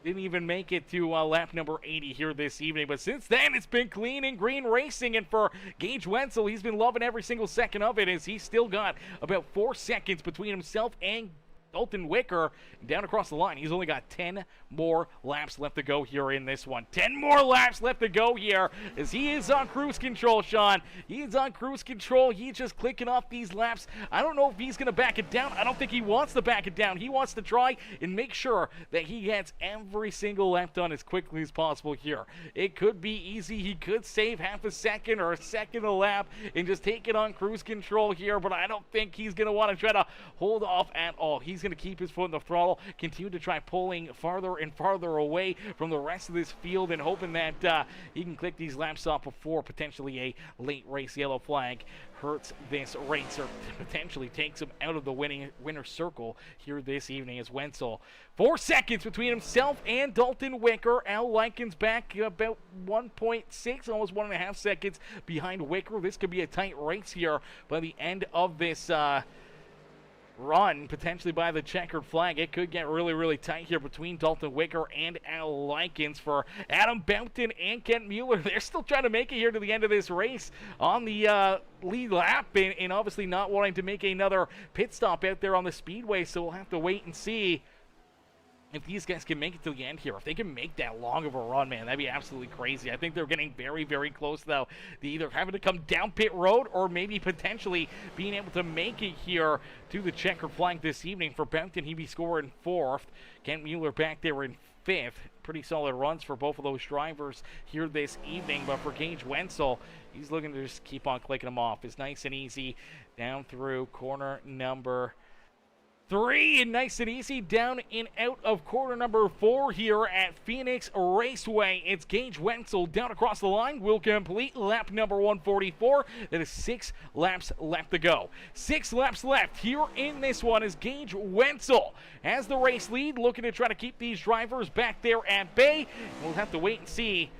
Didn't even make it to lap number 80 here this evening. But since then, it's been clean and green racing. And for Gage Wenzel, he's been loving every single second of it, as he's still got about 4 seconds between himself and Dalton Wicker down across the line. He's only got 10 more laps left to go here in this one. 10 more laps left to go here as he is on cruise control, Sean. He is on cruise control. He's just clicking off these laps. I don't know if he's going to back it down. I don't think he wants to back it down. He wants to try and make sure that he gets every single lap done as quickly as possible here. It could be easy. He could save half a second or a second a lap and just take it on cruise control here, but I don't think he's going to want to try to hold off at all. He's going to keep his foot in the throttle, continue to try pulling farther and farther away from the rest of this field and hoping that he can click these laps off before potentially a late race yellow flag hurts this race or potentially takes him out of the winner circle here this evening as Wenzel. 4 seconds between himself and Dalton Wicker. Al Likens back about 1.6, almost 1.5 seconds behind Wicker. This could be a tight race here by the end of this run, potentially by the checkered flag. It could get really, really tight here between Dalton Wicker and Al Likens. For Adam Boughton and Kent Mueller, they're still trying to make it here to the end of this race on the lead lap and obviously not wanting to make another pit stop out there on the speedway, so we'll have to wait and see if these guys can make it to the end here. If they can make that long of a run, man, that'd be absolutely crazy. I think they're getting very, very close, though. They either having to come down pit road or maybe potentially being able to make it here to the checkered flag this evening. For Boughton, he'd be scoring 4th. Kent Mueller back there in 5th. Pretty solid runs for both of those drivers here this evening. But for Gage Wenzel, he's looking to just keep on clicking them off. It's nice and easy down through corner number 3, and nice and easy down and out of corner number 4 here at Phoenix Raceway. It's Gage Wenzel down across the line. Will complete lap number 144. That is 6 laps left to go. 6 laps left here in this one as Gage Wenzel has the race lead, looking to try to keep these drivers back there at bay. We'll have to wait and see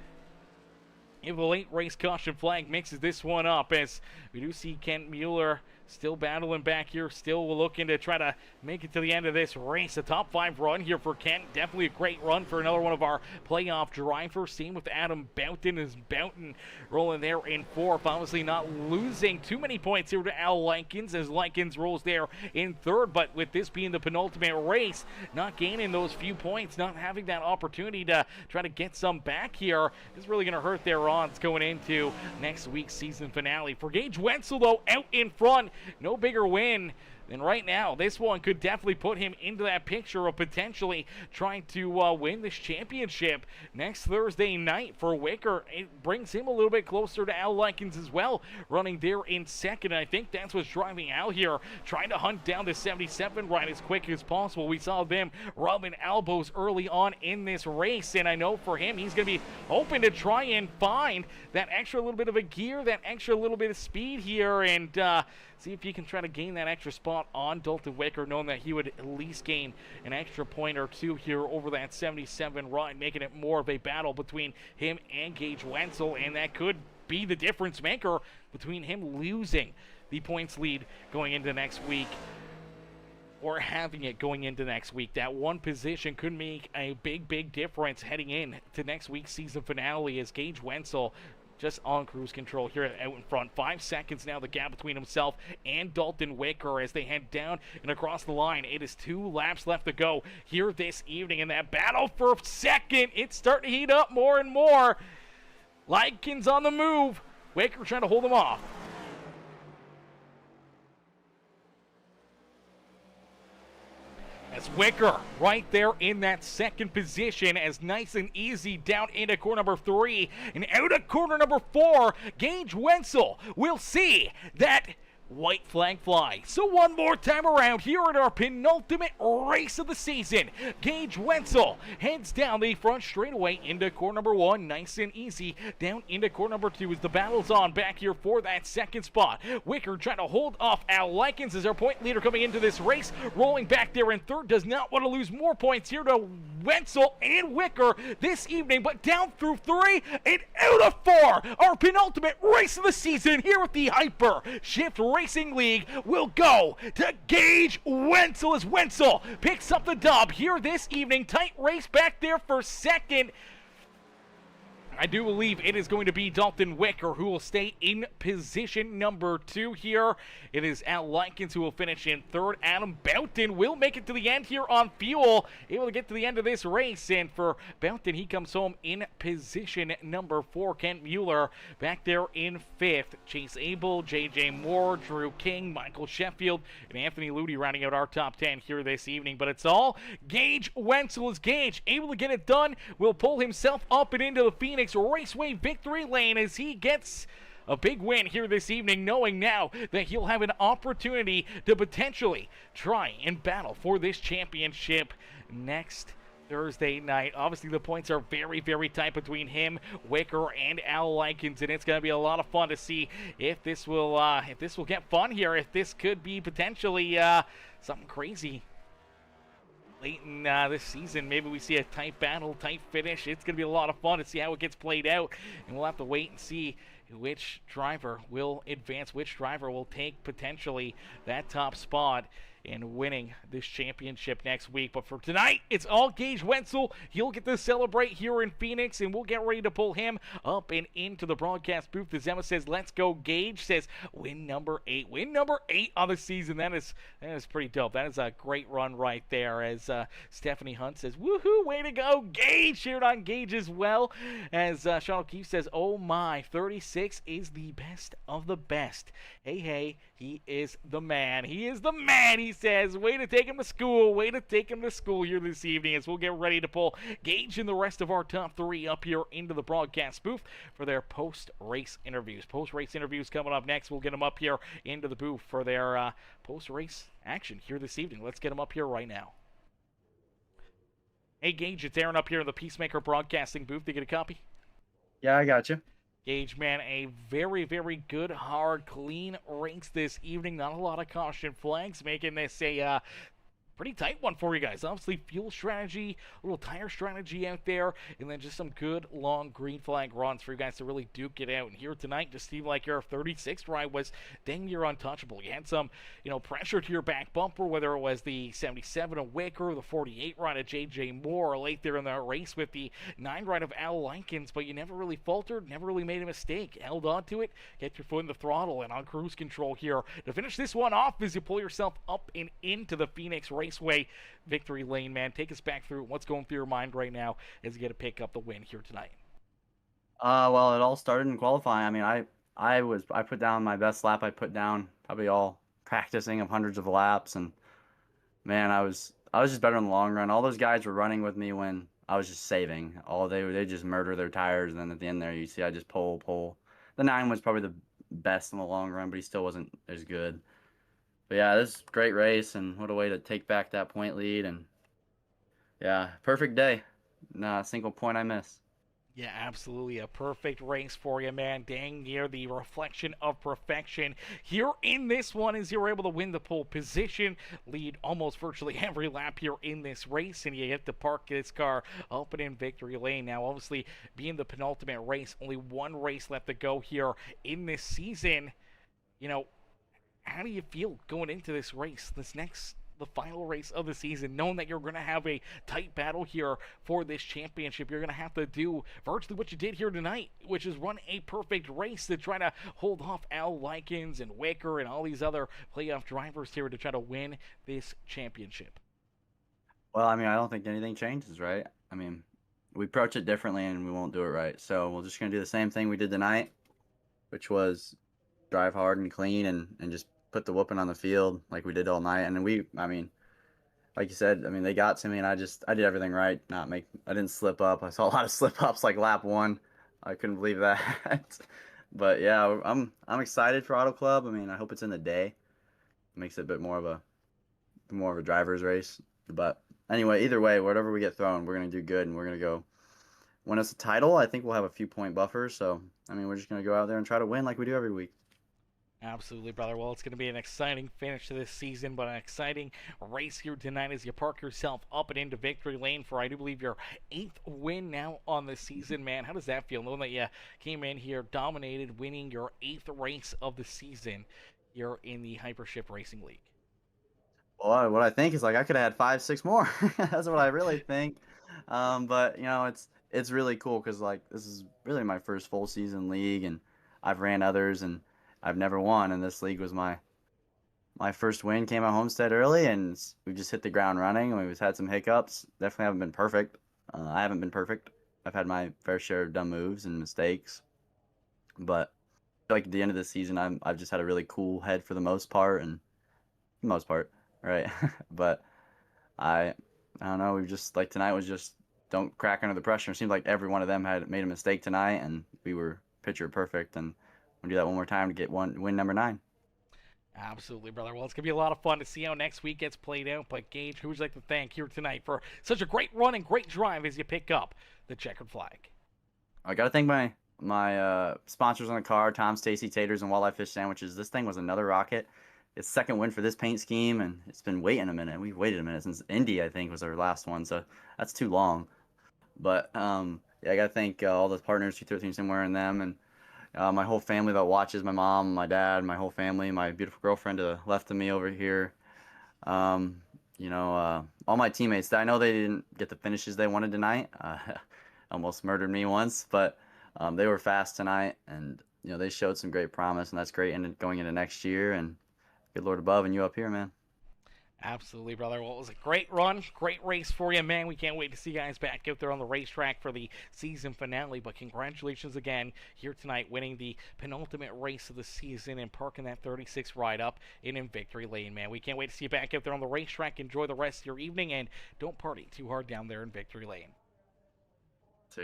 if the late race caution flag mixes this one up, as we do see Kent Mueller still battling back here, still looking to try to make it to the end of this race. A top 5 run here for Kent. Definitely a great run for another one of our playoff drivers. Same with Adam Boughton, as Boughton rolling there in 4th. Obviously not losing too many points here to Al Likens, as Likens rolls there in 3rd. But with this being the penultimate race, not gaining those few points, not having that opportunity to try to get some back here, is really going to hurt their odds going into next week's season finale. For Gage Wenzel, though, out in front, no bigger win than right now. This one could definitely put him into that picture of potentially trying to win this championship next Thursday night. For Wicker, it brings him a little bit closer to Al Likens as well, running there in 2nd. And I think that's what's driving Al here, trying to hunt down the 77 right as quick as possible. We saw them rubbing elbows early on in this race, and I know for him, he's going to be hoping to try and find that extra little bit of a gear, that extra little bit of speed here, and see if he can try to gain that extra spot on Dalton Wicker, knowing that he would at least gain an extra point or 2 here over that 77 run, making it more of a battle between him and Gage Wenzel, and that could be the difference maker between him losing the points lead going into next week or having it going into next week. That one position could make a big, big difference heading in to next week's season finale, as Gage Wenzel just on cruise control here out in front. 5 seconds now, the gap between himself and Dalton Wicker as they head down and across the line. It is 2 laps left to go here this evening, and that battle for 2nd, it's starting to heat up more and more. Likens on the move. Wicker trying to hold him off. As Wicker right there in that 2nd position, as nice and easy down into corner number 3 and out of corner number 4, Gage Wenzel will see that white flag fly. So one more time around here at our penultimate race of the season. Gage Wenzel heads down the front straightaway into corner number 1, nice and easy. Down into corner number 2 as the battle's on back here for that second spot. Wicker trying to hold off Al Likens as our point leader coming into this race. Rolling back there in third, does not want to lose more points here to Wenzel and Wicker this evening, but down through 3 and out of 4. Our penultimate race of the season here with the Hypershift Racing League will go to Gage Wenzel as Wenzel picks up the dub here this evening. Tight race back there for second. I do believe it is going to be Dalton Wicker who will stay in position number 2 here. It is Al Likens who will finish in third. Adam Boughton will make it to the end here on fuel, able to get to the end of this race. And for Boughton, he comes home in position number 4. Kent Mueller back there in 5th. Chase Abel, J.J. Moore, Drew King, Michael Sheffield, and Anthony Ludi rounding out our top 10 here this evening. But it's all Gage Wenzel. As Gage able to get it done, will pull himself up and into the Phoenix Raceway victory lane as he gets a big win here this evening, knowing now that he'll have an opportunity to potentially try and battle for this championship next Thursday night. Obviously, the points are very, very tight between him, Wicker, and Al Likens, and it's going to be a lot of fun to see if this will get fun here. If this could be potentially something crazy late in this season. Maybe we see a tight battle, tight finish. It's going to be a lot of fun to see how it gets played out, and we'll have to wait and see which driver will advance, which driver will take potentially that top spot in winning this championship next week. But for tonight, it's all Gage Wenzel. He'll get to celebrate here in Phoenix, and we'll get ready to pull him up and into the broadcast booth. As Emma says, let's go. Gage says, win number 8. Win number 8 on the season. That is pretty dope. That is a great run right there. As Stephanie Hunt says, woohoo, way to go, Gage. Cheered on Gage as well. As Sean O'Keefe says, oh my, 36 is the best of the best. Hey, he is the man. He is the man, he says. Way to take him to school. Way to take him to school here this evening as we'll get ready to pull Gage and the rest of our top 3 up here into the broadcast booth for their post-race interviews. Post-race interviews coming up next. We'll get them up here into the booth for their post-race action here this evening. Let's get them up here right now. Hey, Gage, it's Aaron up here in the Peacemaker Broadcasting booth. Did you get a copy? Yeah, I got you. Gage, man, a very, very good, hard, clean race this evening. Not a lot of caution flags, making this a pretty tight one for you guys. Obviously, fuel strategy, a little tire strategy out there, and then just some good, long green flag runs for you guys to really duke it out. And here tonight, just seemed like your 36th ride was dang near untouchable. You had some, pressure to your back bumper, whether it was the 77 of Wicker, the 48 ride of J.J. Moore, late there in the race with the 9 ride of Al Likens, but you never really faltered, never really made a mistake. Held on to it, get your foot in the throttle, and on cruise control here to finish this one off as you pull yourself up and into the Phoenix Raceway victory lane, man. Take us back through what's going through your mind right now as you get to pick up the win here tonight. Well, it all started in qualifying. I mean, I put down my best lap. I put down probably all practicing of hundreds of laps, and man, I was just better in the long run. All those guys were running with me when I was just saving. They just murder their tires, and then at the end there, you see I just pull. The 9 was probably the best in the long run, but he still wasn't as good. But yeah, this is a great race, and what a way to take back that point lead. And yeah, perfect day. Not a single point I missed. Yeah, absolutely. A perfect race for you, man. Dang near the reflection of perfection here in this one as you're able to win the pole position, lead almost virtually every lap here in this race, and you get to park this car up and in victory lane. Now, obviously, being the penultimate race, only one race left to go here in this season. How do you feel going into this race, the final race of the season, knowing that you're going to have a tight battle here for this championship? You're going to have to do virtually what you did here tonight, which is run a perfect race to try to hold off Al Likens and Wicker and all these other playoff drivers here to try to win this championship. Well, I mean, I don't think anything changes, right? I mean, we approach it differently and we won't do it right. So we're just going to do the same thing we did tonight, which was drive hard and clean and just put the whooping on the field like we did all night. And then like you said, they got to me and I did everything right. I didn't slip up. I saw a lot of slip ups like lap 1. I couldn't believe that. But yeah, I'm excited for Auto Club. I mean, I hope it's in the day. It makes it a bit more of a driver's race. But anyway, either way, whatever we get thrown, we're gonna do good, and we're gonna go win us a title. I think we'll have a few point buffers. So I mean, we're just gonna go out there and try to win like we do every week. Absolutely, brother. Well, it's going to be an exciting finish to this season, but an exciting race here tonight as you park yourself up and into victory lane for, I do believe, your 8th win now on the season, man. How does that feel, knowing that you came in here, dominated, winning your 8th race of the season here in the Hypershift Racing League? Well, what I think is like I could have had 5, 6 more. That's what I really think. But it's really cool because like this is really my first full season league, and I've ran others, and I've never won, and this league was my first win. Came out Homestead early, and we just hit the ground running. And we've had some hiccups. Definitely haven't been perfect. I haven't been perfect. I've had my fair share of dumb moves and mistakes, but I feel like at the end of the season, I've just had a really cool head for the most part, and most part, right? But I don't know. We just like tonight was just don't crack under the pressure. It seemed like every one of them had made a mistake tonight, and we were picture perfect. And we'll do that one more time to get win number 9. Absolutely, brother. Well, it's going to be a lot of fun to see how next week gets played out. But, Gage, who would you like to thank here tonight for such a great run and great drive as you pick up the checkered flag? I gotta thank my sponsors on the car, Tom Stacy Taters and Walleye Fish Sandwiches. This thing was another rocket. It's second win for this paint scheme, and it's been waiting a minute. We've waited a minute since Indy, I think, was our last one, so that's too long. But yeah, I gotta thank all the partners, 213 somewhere in them, and my whole family that watches, my mom, my dad, my whole family, my beautiful girlfriend to the left of me over here. Um, all my teammates. I know they didn't get the finishes they wanted tonight. Almost murdered me once, but they were fast tonight, and they showed some great promise, and that's great. And going into next year, and good Lord above, and you up here, man. Absolutely, brother. Well, it was a great run, great race for you, man. We can't wait to see you guys back out there on the racetrack for the season finale. But congratulations again here tonight, winning the penultimate race of the season and parking that 36 ride up in victory lane, man. We can't wait to see you back out there on the racetrack. Enjoy the rest of your evening, and don't party too hard down there in victory lane. So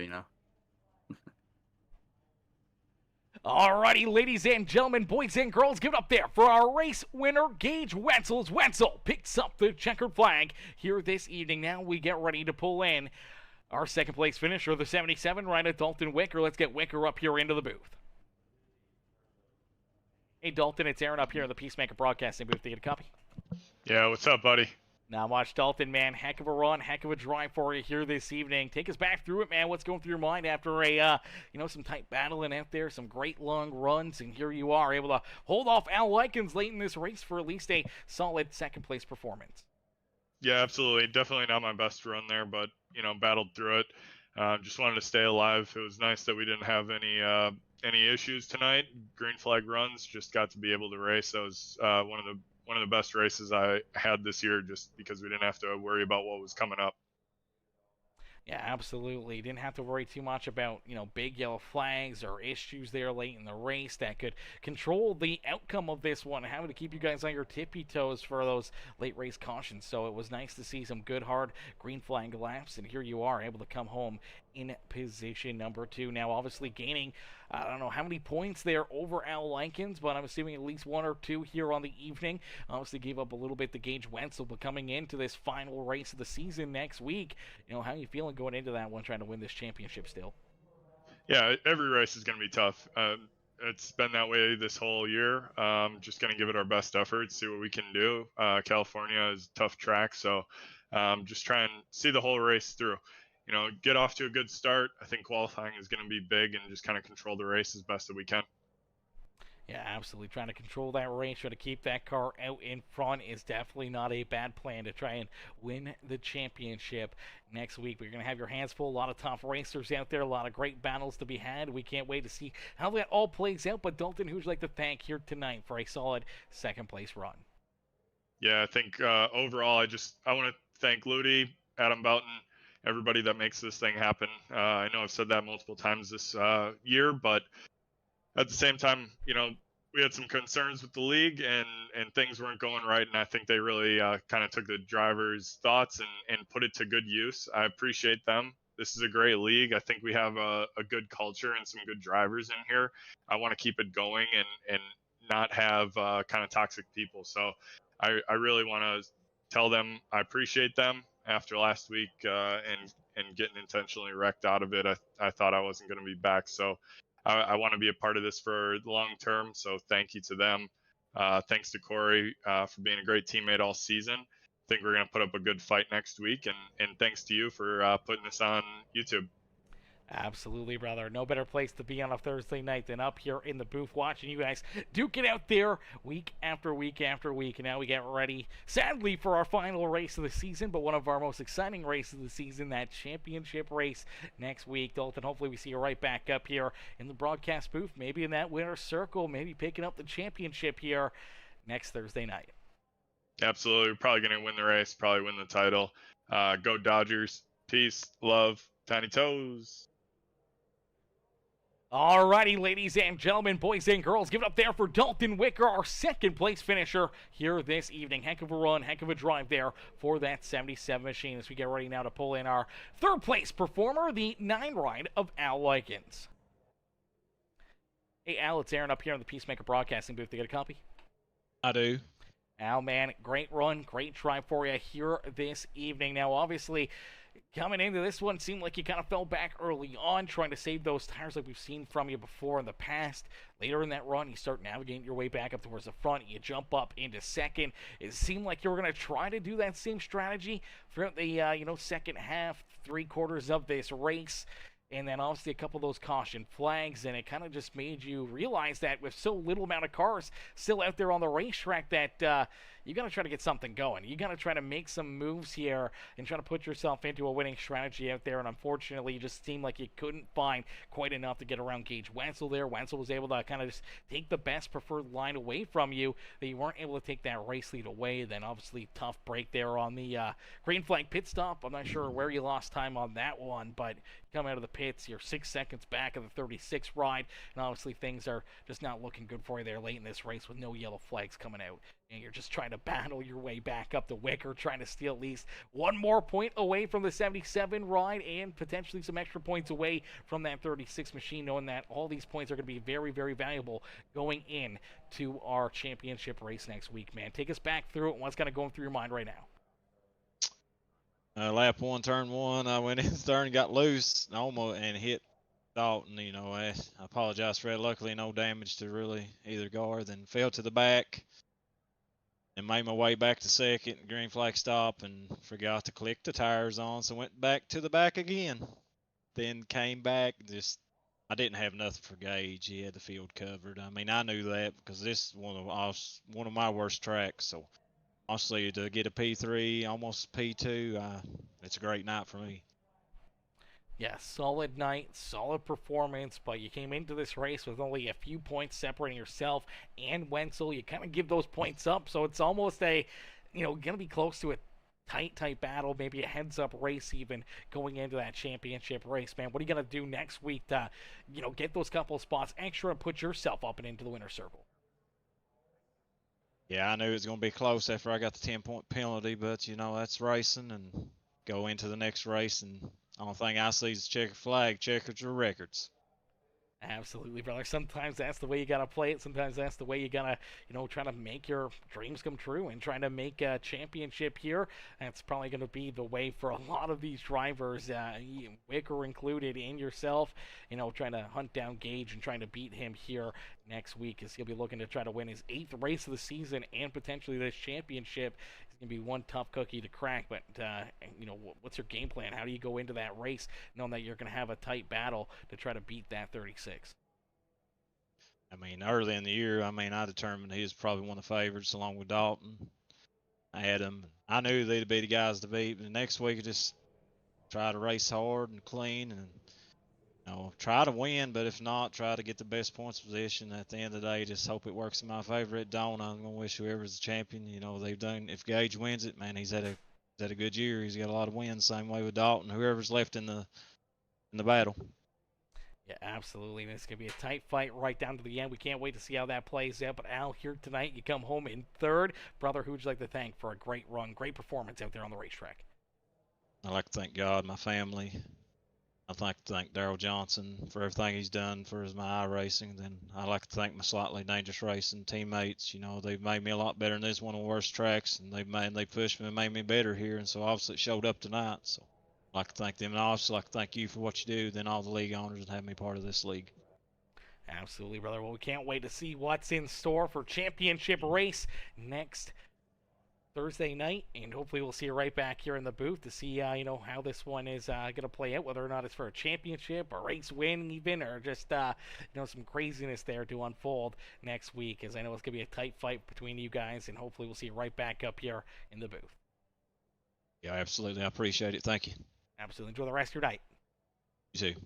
Alrighty, ladies and gentlemen, boys and girls, give it up there for our race winner, Gage Wenzel. As Wenzel picks up the checkered flag here this evening. Now we get ready to pull in our second place finisher, the 77, right at Dalton Wicker. Let's get Wicker up here into the booth. Hey, Dalton, it's Aaron up here in the Peacemaker Broadcasting booth. Do you get a copy? Yeah, what's up, buddy? Now watch Dalton, man. Heck of a run, heck of a drive for you here this evening. Take us back through it, man. What's going through your mind after some tight battling out there, some great long runs, and here you are able to hold off Al Likens late in this race for at least a solid second place performance. Yeah, absolutely. Definitely not my best run there, but battled through it. Just wanted to stay alive. It was nice that we didn't have any issues tonight. Green flag runs. Just got to be able to race. That was one of the best races I had this year, just because we didn't have to worry about what was coming up. Yeah, absolutely. Didn't have to worry too much about, big yellow flags or issues there late in the race that could control the outcome of this one, having to keep you guys on your tippy toes for those late race cautions. So it was nice to see some good, hard green flag laps, and here you are able to come home in position number 2. Now, obviously gaining, I don't know how many points there over Al Likens, but I'm assuming at least 1 or 2 here on the evening. Obviously gave up a little bit to Gage Wenzel, but coming into this final race of the season next week, how are you feeling going into that one, trying to win this championship still? Yeah, every race is going to be tough. It's been that way this whole year. Just going to give it our best effort, see what we can do. California is a tough track, so just try and see the whole race through. Get off to a good start. I think qualifying is going to be big, and just kind of control the race as best that we can. Yeah, absolutely. Trying to control that race, try to keep that car out in front is definitely not a bad plan to try and win the championship next week. But you're going to have your hands full. A lot of top racers out there, a lot of great battles to be had. We can't wait to see how that all plays out. But Dalton, who would you like to thank here tonight for a solid second place run? Yeah, I think overall, I want to thank Ludi, Adam Boughton, everybody that makes this thing happen. I know I've said that multiple times this year, but at the same time, we had some concerns with the league, and things weren't going right, and I think they really kind of took the drivers' thoughts and put it to good use. I appreciate them. This is a great league. I think we have a good culture and some good drivers in here. I want to keep it going and not have kind of toxic people. So I really want to tell them I appreciate them after last week and getting intentionally wrecked out of it. I thought I wasn't going to be back. So I want to be a part of this for the long term. So thank you to them. Thanks to Corey for being a great teammate all season. I think we're going to put up a good fight next week. And thanks to you for putting this on YouTube. Absolutely, brother. No better place to be on a Thursday night than up here in the booth watching you guys duke it out there week after week after week. And now we get ready, sadly, for our final race of the season, but one of our most exciting races of the season, that championship race next week. Dalton, hopefully we see you right back up here in the broadcast booth, maybe in that winner's circle, maybe picking up the championship here next Thursday night. Absolutely. We're probably going to win the race, probably win the title. Go Dodgers. Peace, love, tiny toes. Alrighty, ladies and gentlemen, boys and girls, give it up there for Dalton Wicker, our second place finisher here this evening. Heck of a run, heck of a drive there for that 77 machine as we get ready now to pull in our third place performer, the 9 ride of Al Likens. Hey, Al, it's Aaron up here in the Peacemaker Broadcasting booth. You get a copy? I do. Al, man, great run, great drive for you here this evening. Now, obviously, coming into this one, seemed like you kind of fell back early on, trying to save those tires like we've seen from you before in the past. Later in that run, you start navigating your way back up towards the front. You jump up into second. It seemed like you were going to try to do that same strategy throughout the second half, 3/4 of this race. And then obviously a couple of those caution flags, and it kind of just made you realize that with so little amount of cars still out there on the racetrack that you got to try to get something going. You got to try to make some moves here and try to put yourself into a winning strategy out there. And unfortunately, it just seemed like you couldn't find quite enough to get around Gage Wenzel there. Wenzel was able to kind of just take the best preferred line away from you, that you weren't able to take that race lead away. Then obviously tough break there on the green flag pit stop. I'm not sure where you lost time on that one, but come out of the pits, you're 6 seconds back of the 36 ride, and obviously things are just not looking good for you there late in this race with no yellow flags coming out. And you're just trying to battle your way back up the Wicker, trying to steal at least one more point away from the 77 ride and potentially some extra points away from that 36 machine, knowing that all these points are going to be very, very valuable going in to our championship race next week, man. Take us back through it and what's kind of going through your mind right now. Lap 1, turn 1, I went in turn, got loose almost and hit Dalton. I apologize for that. Luckily, no damage to really either car. Then fell to the back and made my way back to second. Green flag stop and forgot to click the tires on, so went back to the back again. Then came back. I didn't have nothing for Gage. He had the field covered. I mean, I knew that because this is one of my worst tracks. So honestly, to get a P3, almost P2, it's a great night for me. Yeah, solid night, solid performance, but you came into this race with only a few points separating yourself and Wenzel. You kind of give those points up, so it's almost going to be close to a tight battle, maybe a heads-up race even going into that championship race, man. What are you going to do next week to, get those couple of spots extra and put yourself up and into the winner's circle? Yeah, I knew it was going to be close after I got the 10-point penalty, but, that's racing, and go into the next race, and the only thing I see is checker flag, checkers or records. Absolutely, brother. Sometimes that's the way you got to play it. Sometimes that's the way you got to, try to make your dreams come true and trying to make a championship here. That's probably going to be the way for a lot of these drivers, Wicker included, and yourself, trying to hunt down Gage and trying to beat him here next week, as he'll be looking to try to win his 8th race of the season and potentially this championship. It's going to be one tough cookie to crack, but, what's your game plan? How do you go into that race knowing that you're going to have a tight battle to try to beat that 36? I mean, early in the year, I determined he was probably one of the favorites along with Dalton. I had him. I knew they'd be the guys to beat, but next week I just try to race hard and clean and, try to win, but if not, try to get the best points position. At the end of the day, just hope it works in my favor at Dawn. I'm going to wish whoever's the champion, they've done. If Gage wins it, man, he's had a good year. He's got a lot of wins. Same way with Dalton. Whoever's left in the battle. Yeah, absolutely. This is going to be a tight fight right down to the end. We can't wait to see how that plays out. But Al, here tonight, you come home in 3rd. Brother, who would you like to thank for a great run, great performance out there on the racetrack? I'd like to thank God, my family, I'd like to thank Daryl Johnson for everything he's done for my iRacing. Then I'd like to thank my Slightly Dangerous Racing teammates. You know, they've made me a lot better in this one of the worst tracks, and they pushed me and made me better here. And so obviously it showed up tonight. So I'd like to thank them, and I also like to thank you for what you do. Then all the league owners that have me part of this league. Absolutely, brother. Well, we can't wait to see what's in store for championship race next Thursday night, and hopefully we'll see you right back here in the booth to see how this one is going to play out, whether or not it's for a championship, a race win even, or just some craziness there to unfold next week, as I know it's going to be a tight fight between you guys, and hopefully we'll see you right back up here in the booth. Yeah, absolutely. I appreciate it. Thank you. Absolutely. Enjoy the rest of your night. You too.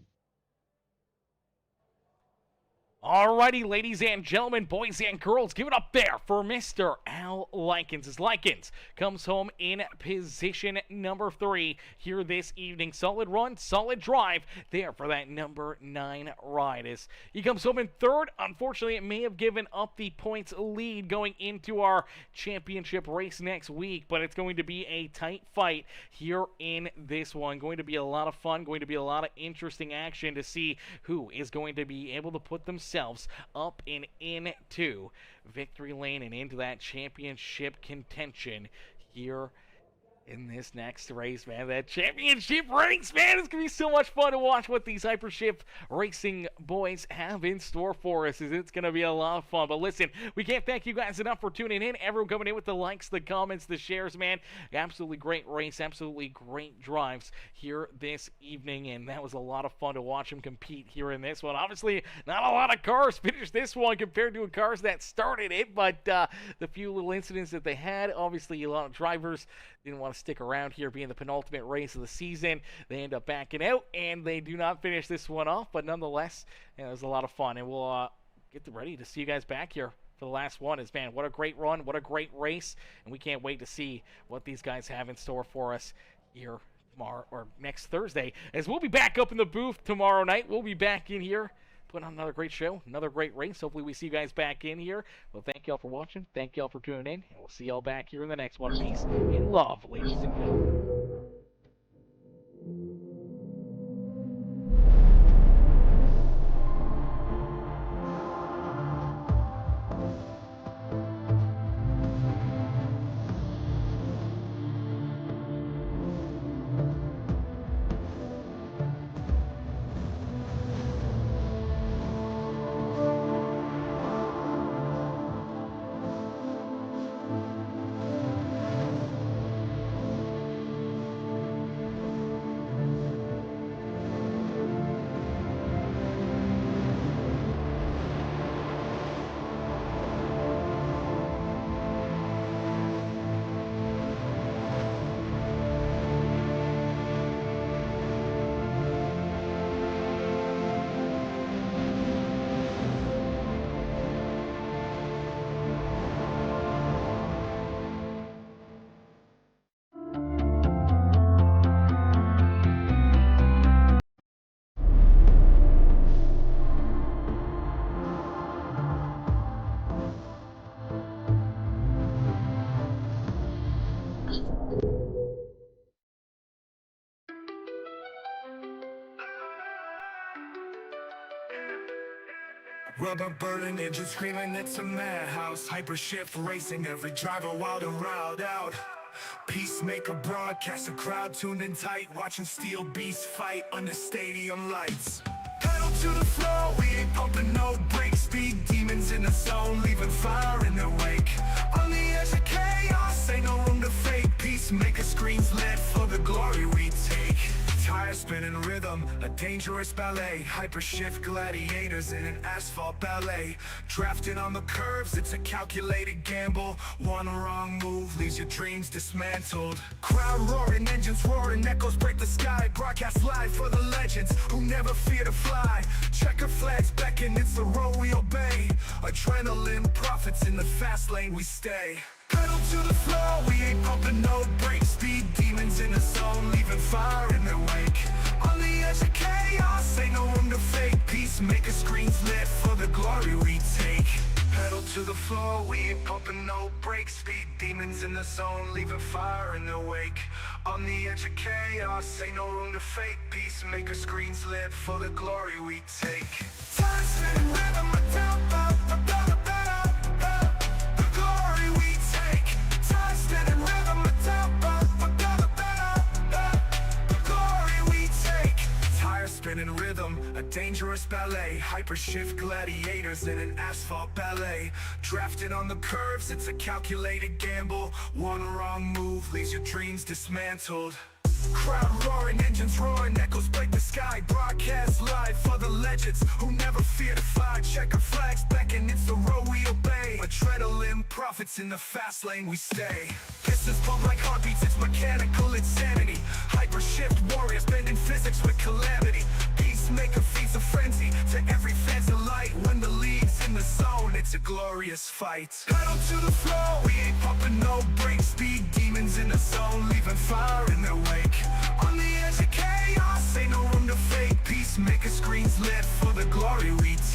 Alrighty, ladies and gentlemen, boys and girls, give it up there for Mr. Al Likens. As Likens comes home in position number 3 here this evening. Solid run, solid drive there for that number 9 ride. As he comes home in 3rd, unfortunately, it may have given up the points lead going into our championship race next week, but it's going to be a tight fight here in this one. Going to be a lot of fun, going to be a lot of interesting action to see who is going to be able to put themselves up and into victory lane and into that championship contention here in this next race, man. That championship race, man, it's gonna be so much fun to watch what these Hypershift racing boys have in store for us. It's gonna be a lot of fun. But listen, we can't thank you guys enough for tuning in. Everyone coming in with the likes, the comments, the shares, man. Absolutely great race, absolutely great drives here this evening, and that was a lot of fun to watch them compete here in this one. Obviously, not a lot of cars finished this one compared to cars that started it, but the few little incidents that they had, obviously a lot of drivers didn't want to stick around here, being the penultimate race of the season. They end up backing out, and they do not finish this one off, but nonetheless, it was a lot of fun, and we'll get ready to see you guys back here for the last one. Is, man, what a great run, what a great race, and we can't wait to see what these guys have in store for us here tomorrow, or next Thursday, as we'll be back up in the booth tomorrow night. We'll be back in here putting on another great show, another great race. Hopefully we see you guys back in here. Well, thank y'all for watching. Thank y'all for tuning in. And we'll see y'all back here in the next one. Peace and love, ladies and gentlemen. Rubber burning engine screaming, it's a madhouse. Hypershift racing, every driver wild and riled out. Peacemaker broadcast, a crowd tuned in tight, watching steel beasts fight under stadium lights. Pedal to the floor, we ain't pumping no brakes. Speed demons in the zone, leaving fire in their wake. On the edge of chaos, ain't no room to fake. Peacemaker screens lit for the glory we take. Tires spinning rhythm, a dangerous ballet. Hypershift gladiators in an asphalt ballet. Drafting on the curves, it's a calculated gamble. One wrong move leaves your dreams dismantled. Crowd roaring, engines roaring, echoes break the sky. Broadcast live for the legends who never fear to fly. Checker flags beckon, it's the road we obey. Adrenaline profits, in the fast lane we stay. Pedal to the floor, we ain't pumping no brakes. Speed demons in the zone, leaving fire in their wake. On the edge of chaos, ain't no room to fake. Peacemaker screens lit for the glory we take. Pedal Pedal to the floor, we ain't pumping no brakes. Speed demons in the zone, leaving fire in their wake. On the edge of chaos, ain't no room to fake. Peacemaker screens lit for the glory we take. Time spinning rhythm, the glory we take. Time spinning rhythm, the glory we take. Tire spinning rhythm, a dangerous ballet. Hypershift gladiators in an asphalt ballet. Drafted on the curves, it's a calculated gamble. One wrong move leaves your dreams dismantled. Crowd roaring, engines roaring, echoes break the sky. Broadcast live for the legends who never fear to fly. Checker flags beckon, it's the road we obey. Adrenaline profits in the fast lane we stay. Pistons pump like heartbeats, it's mechanical insanity. Hypershift warriors bending physics with calamity. Peacemaker feeds a frenzy to every fan's delight. When the lead's in the zone, it's a glorious fight. Pedal to the floor, we ain't pumping no brakes. Speed demons in the zone, leaving fire in their wake. On the edge of chaos, ain't no room to fake. Peacemaker screens lit for the glory we take.